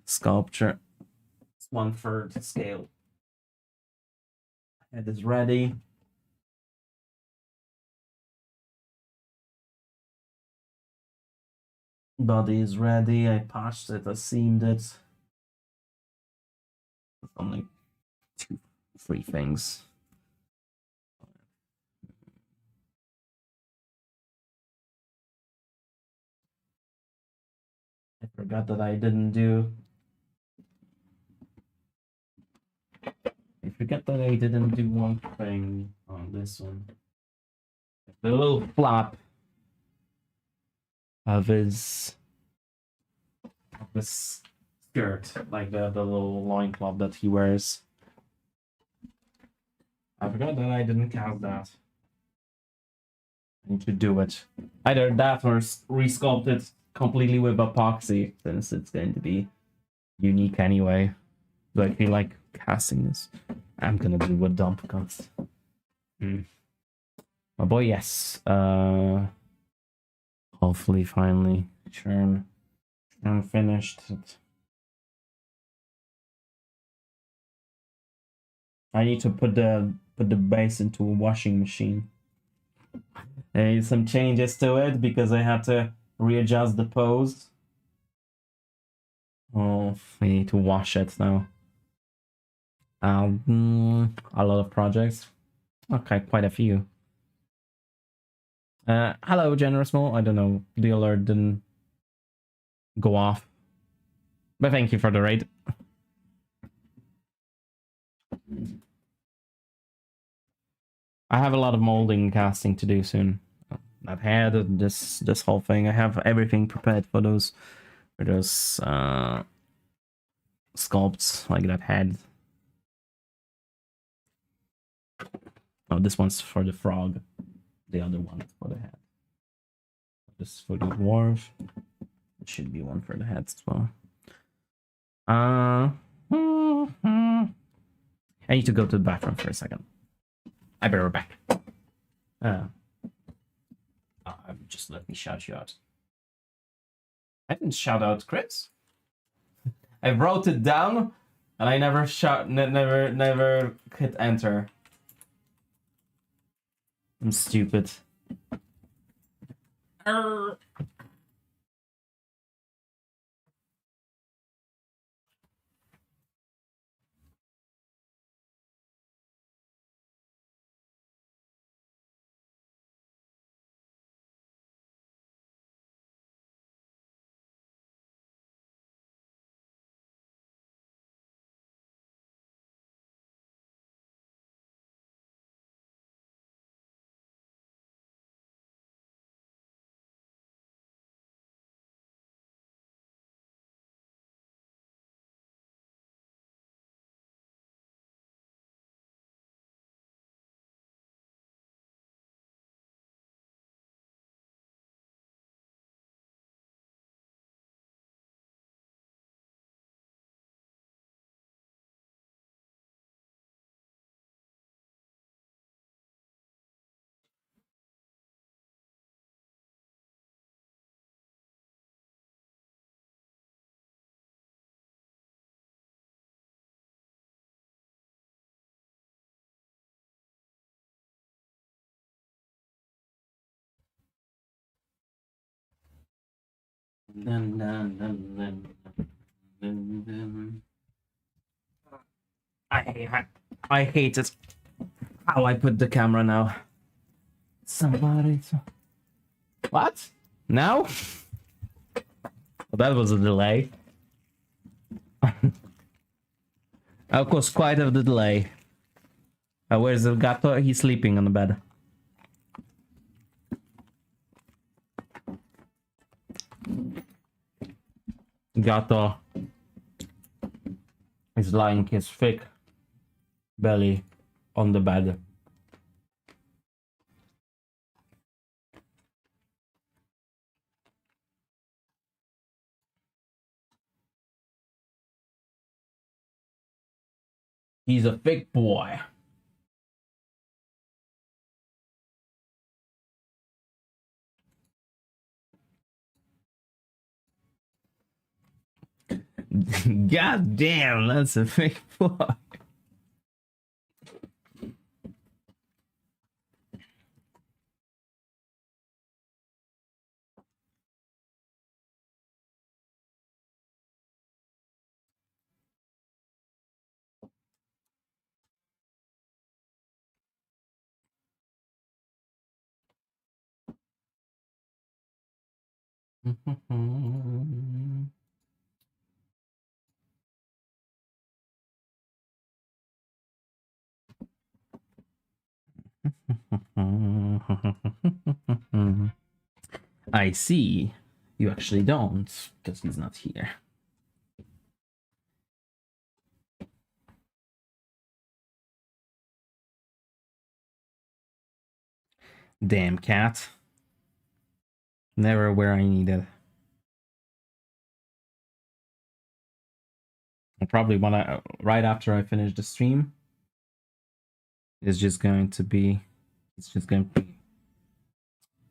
sculpture. It's 1/3 scale. Head is ready. Body is ready. I patched it, I seamed it. Only 2-3 things. I forgot that I didn't do. I forget that I didn't do one thing on this one. The little flap of his skirt, like the little loincloth that he wears. I forgot that I didn't cast that. I need to do it. Either that or resculpt it completely with epoxy, since it's going to be unique anyway. Do I feel like casting this? I'm gonna do what dump costs. Oh boy, yes. Hopefully, finally, churn finished. I need to put the base into a washing machine. There is some changes to it because I had to readjust the pose. Oh, I need to wash it now. A lot of projects. Okay, quite a few. Hello, Generous Mo. I don't know. The alert didn't go off. But thank you for the raid. I have a lot of molding and casting to do soon. I've had this whole thing. I have everything prepared for those sculpts like that head. Oh, this one's for the frog. The other one is for the head. This is for the dwarf. There should be one for the head as well. I need to go to the bathroom for a second. I'll be right back. Just let me shout you out. I didn't shout out Chris. I wrote it down, and I never never hit enter. I'm stupid. I hate it. How I put the camera now. Somebody. What? Now? Well, that was a delay. That was quite a delay. Where's El Gato? He's sleeping on the bed. Gato is lying his thick belly on the bed. He's a thick boy. God damn, that's a thick boy. I see. You actually don't, because he's not here. Damn cat. Never where I need it. I probably want to, right after I finish the stream, it's just going to be,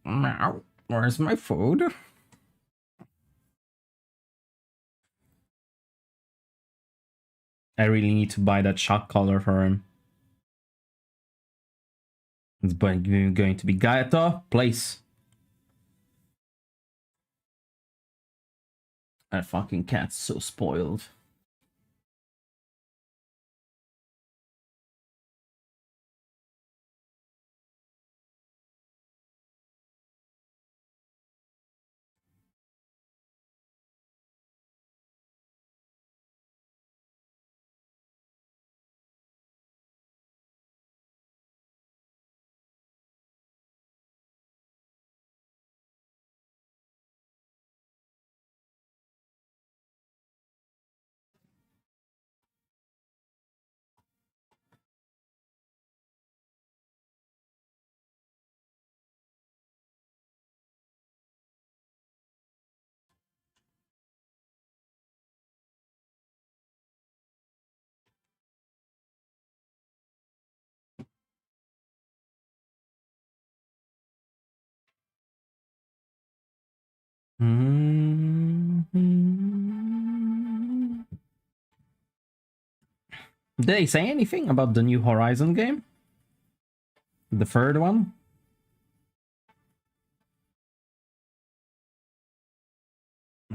meow, where's my food? I really need to buy that shock collar for him. It's going to be Gaeta, place. That fucking cat's so spoiled. Did they say anything about the new Horizon game? The third one?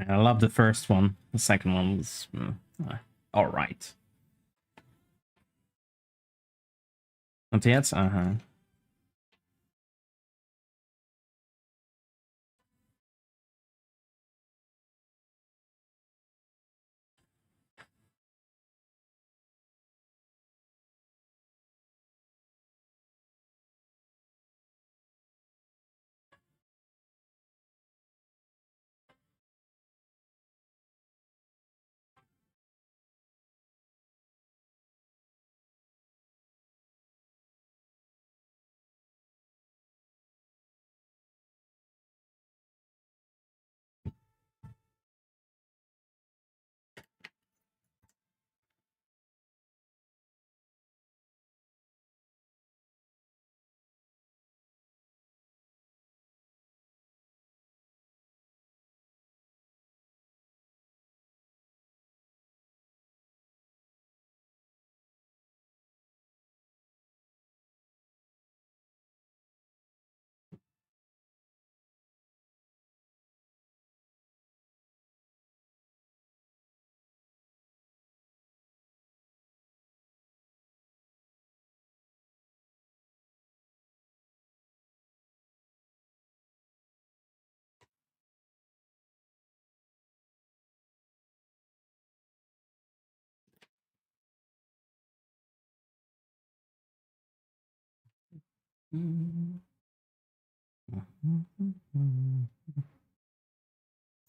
I love the first one. The second one was all right. Not yet? Uh-huh.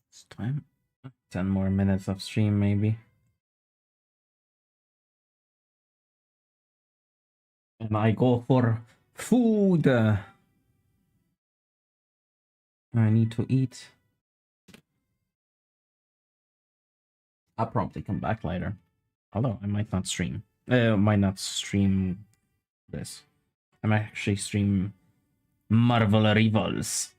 It's time 10 more minutes of stream, maybe. And I go for food. I need to eat. I'll probably come back later. Although I might not stream. Might not stream this. I might actually stream Marvel Rivals.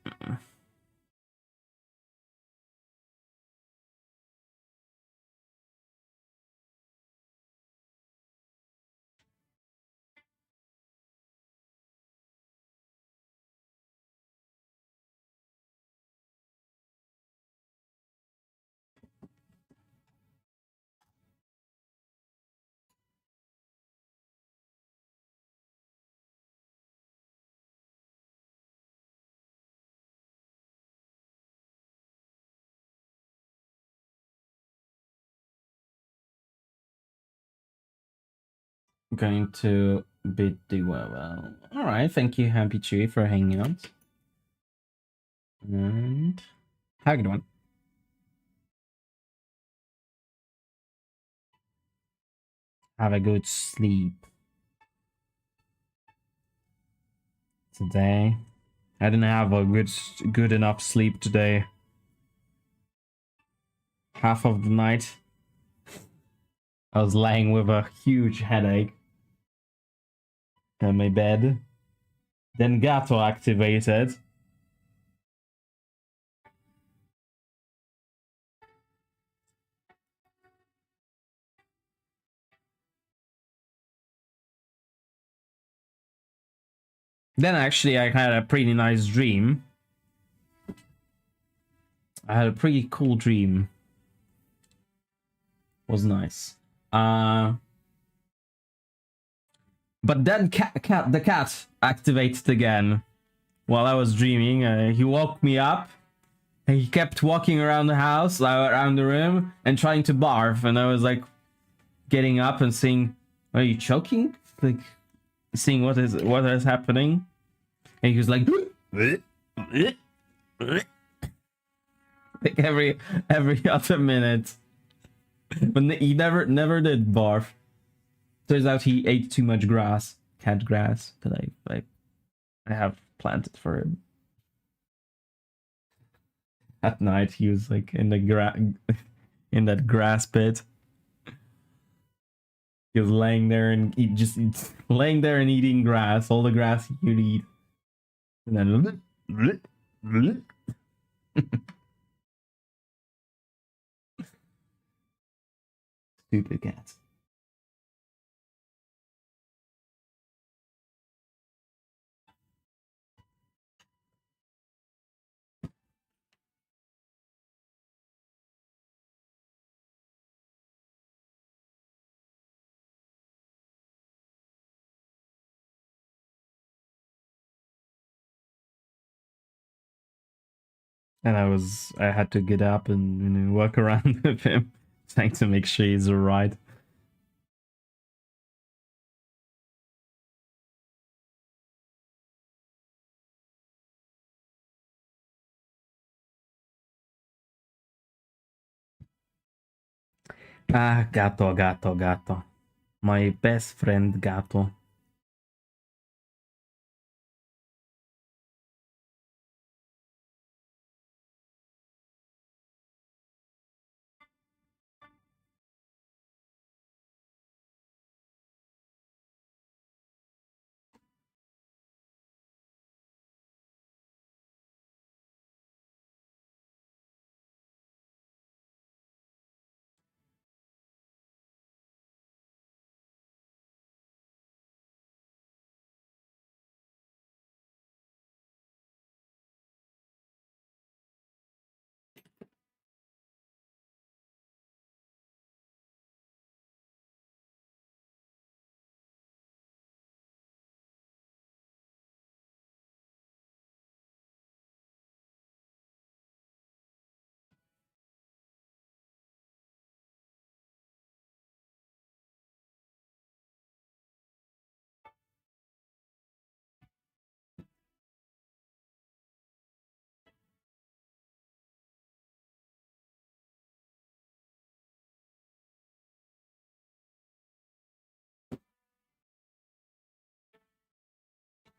Going to bid do well. All right, thank you, Happy Chewy, for hanging out. And have a good one. Have a good sleep today. I didn't have a good enough sleep today. Half of the night, I was laying with a huge headache in my bed. Then Gato activated. Then actually I had a pretty nice dream. I had a pretty cool dream. Was nice. But then the cat activated again while I was dreaming. He woke me up. And he kept walking around the house, around the room, and trying to barf. And I was like, getting up and saying, "Are you choking?" Like, seeing what is happening. And he was like, like every other minute. But he never did barf. Turns out he ate too much grass, cat grass, that I have planted for him. At night, he was like in the in that grass pit. He was laying there and laying there and eating grass, all the grass he could eat, and then stupid cat. And I had to get up and walk around with him, trying to make sure he's alright. Ah, gato. My best friend, gato.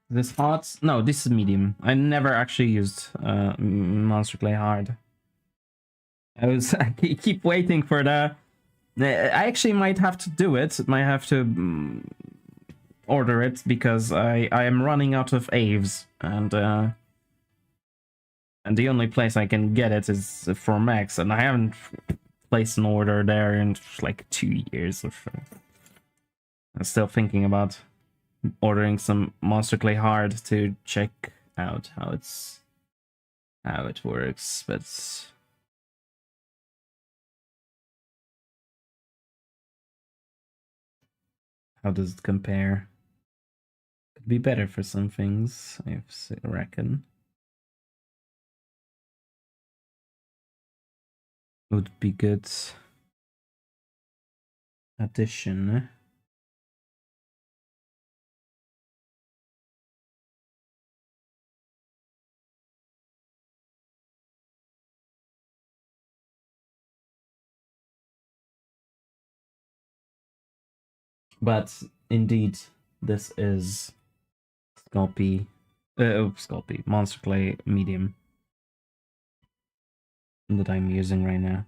This hot? No, this is medium. I never actually used Monster Clay hard. I keep waiting for the. I actually might have to do it. Might have to order it because I am running out of Aves and the only place I can get it is for Max, and I haven't placed an order there in like 2 years or so. I'm still thinking about ordering some Monster Clay hard to check out how it works, but how does it compare? Could be better for some things, I reckon. Would be good addition. But indeed, this is Sculpey, Monster Clay medium that I'm using right now.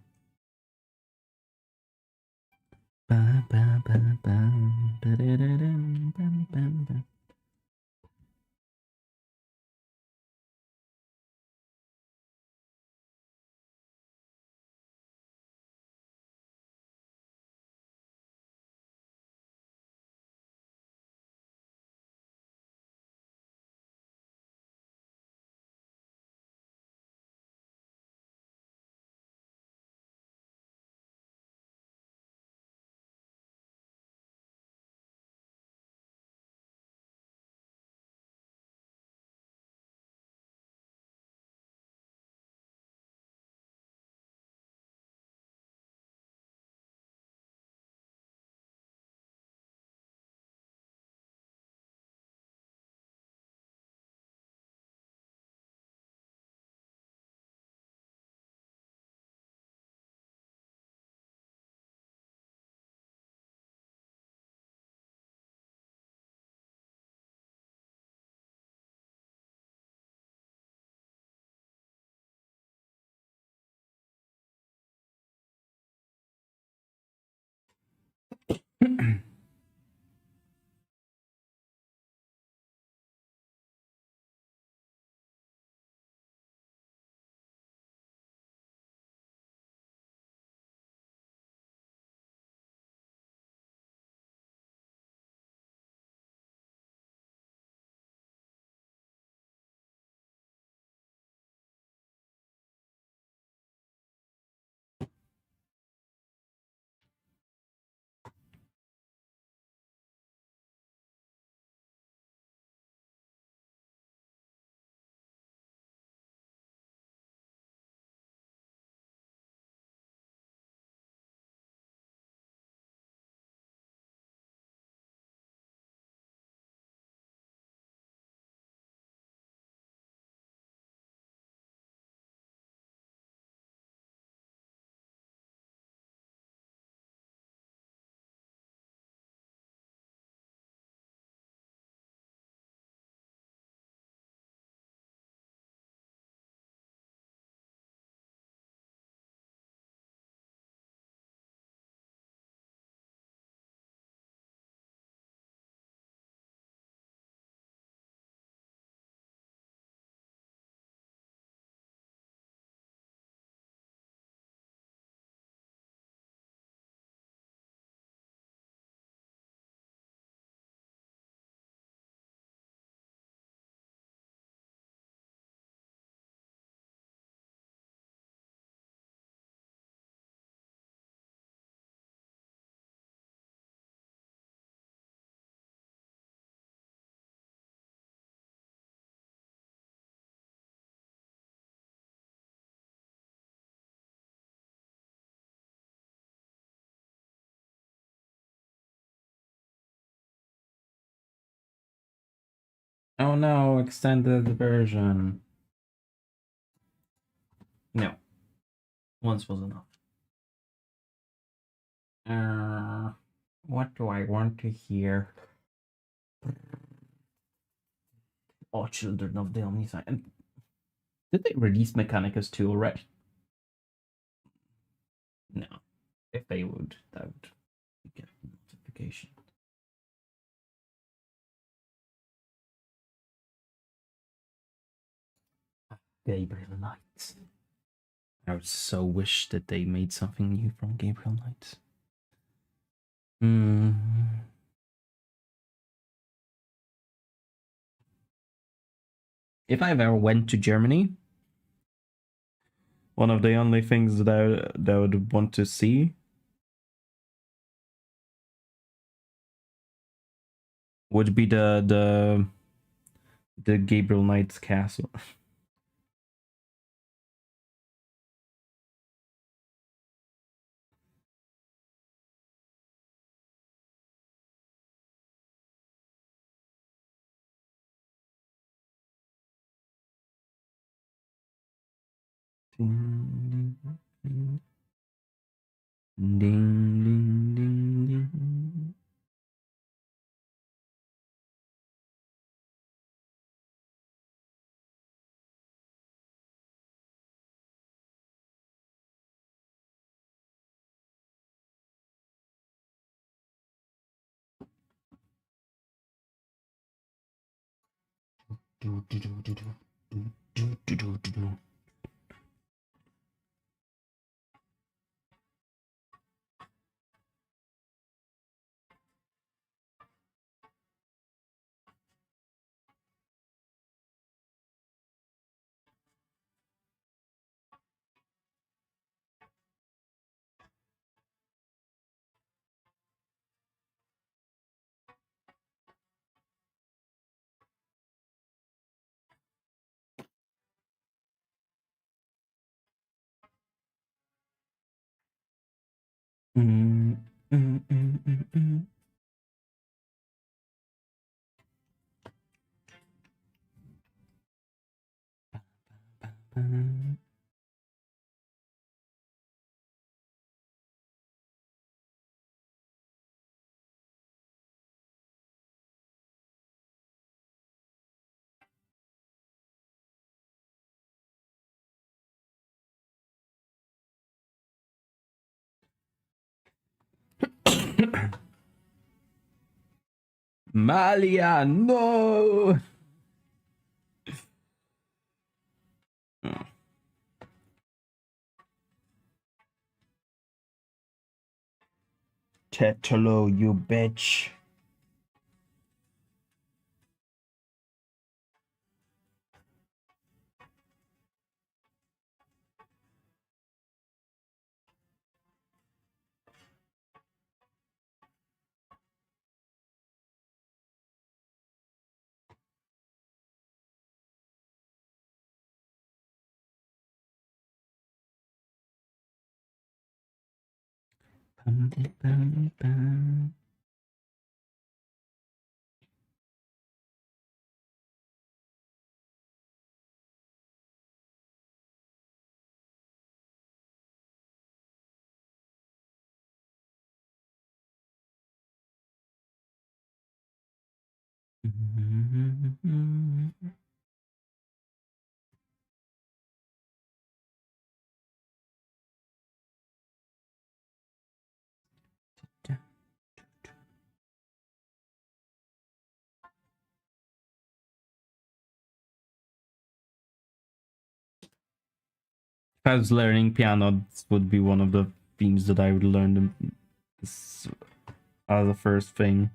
Oh no, extended version. No, once was enough. What do I want to hear? Oh, Children of the Omniscient. And did they release Mechanicus 2 already? No. If they would, that would get notification. Gabriel Knight. I would so wish that they made something new from Gabriel Knight. If I've ever went to Germany, one of the only things that I would want to see would be the Gabriel Knight's castle. Ding, ding, ding, ding, ding, ding. Do, do, do, do, do, do, do, do, do, do. Mm, mm, mm, mm, mm. Malia, no! Tetelo, you bitch. Bum, bum, bum. If I was learning piano, this would be one of the themes that I would learn as the first thing.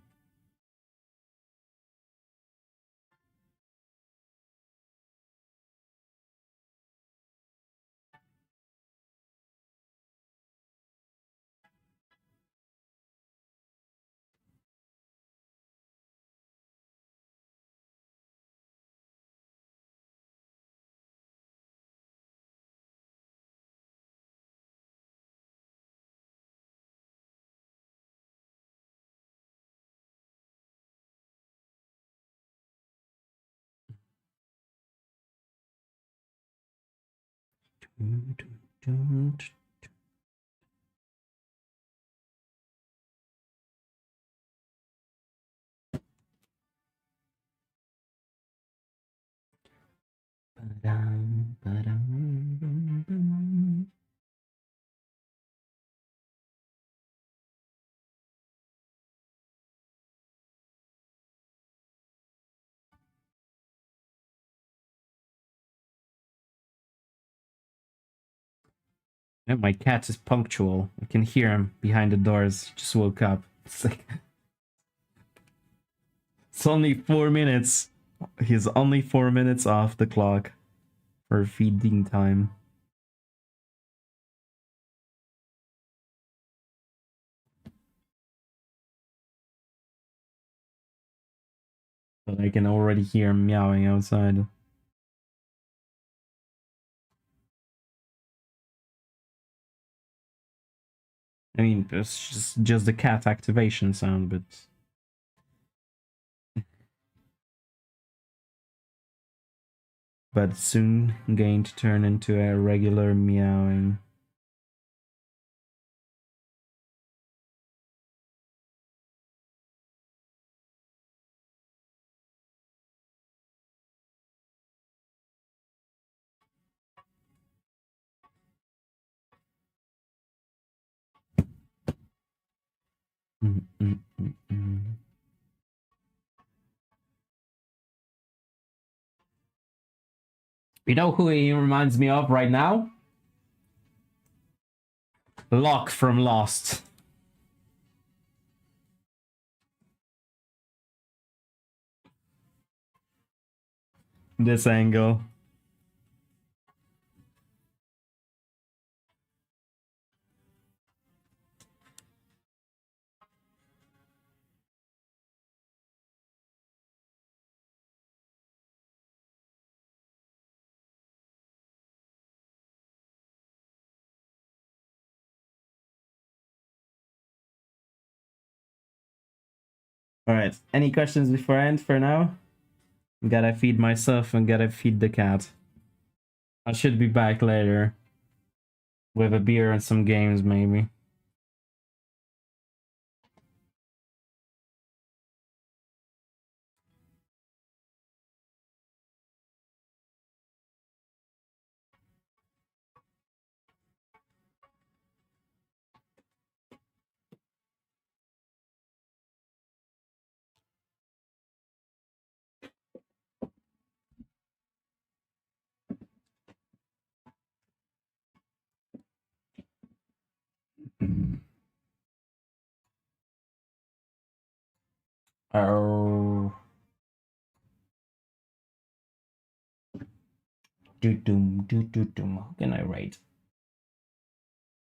Ba-dum, ba-dum, bum, bum. Yeah, my cat is punctual. I can hear him behind the doors. He just woke up. It's like it's only 4 minutes. He's only 4 minutes off the clock for feeding time. But I can already hear him meowing outside. I mean, it's just the cat activation sound, but soon going to turn into a regular meowing. You know who he reminds me of right now? Locke from Lost. This angle. All right. Any questions before I end for now? Gotta feed myself and gotta feed the cat. I should be back later with a beer and some games, maybe. Oh. How can I write?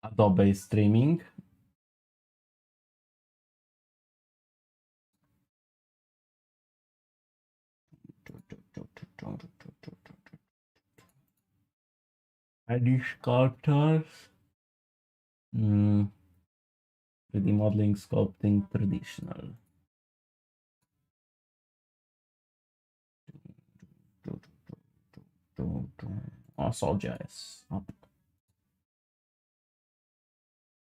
Adobe streaming. Any sculptors? 3D modeling, sculpting, traditional. Also JS.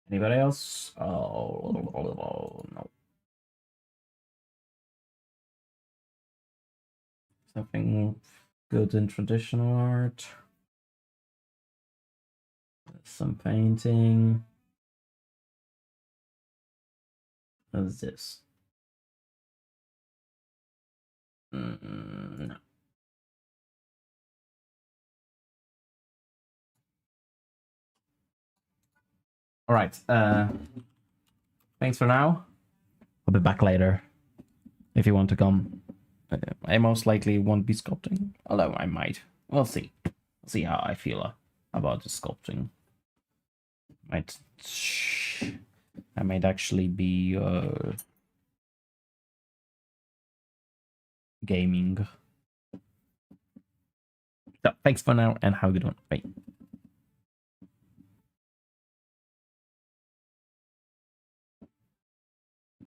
Anybody else? Oh, no. Something good in traditional art. Some painting. What is this? No. All right. Thanks for now. I'll be back later if you want to come. I most likely won't be sculpting, although I might. We'll see. We'll see how I feel about the sculpting. I might actually be gaming. So thanks for now and have a good one. Bye.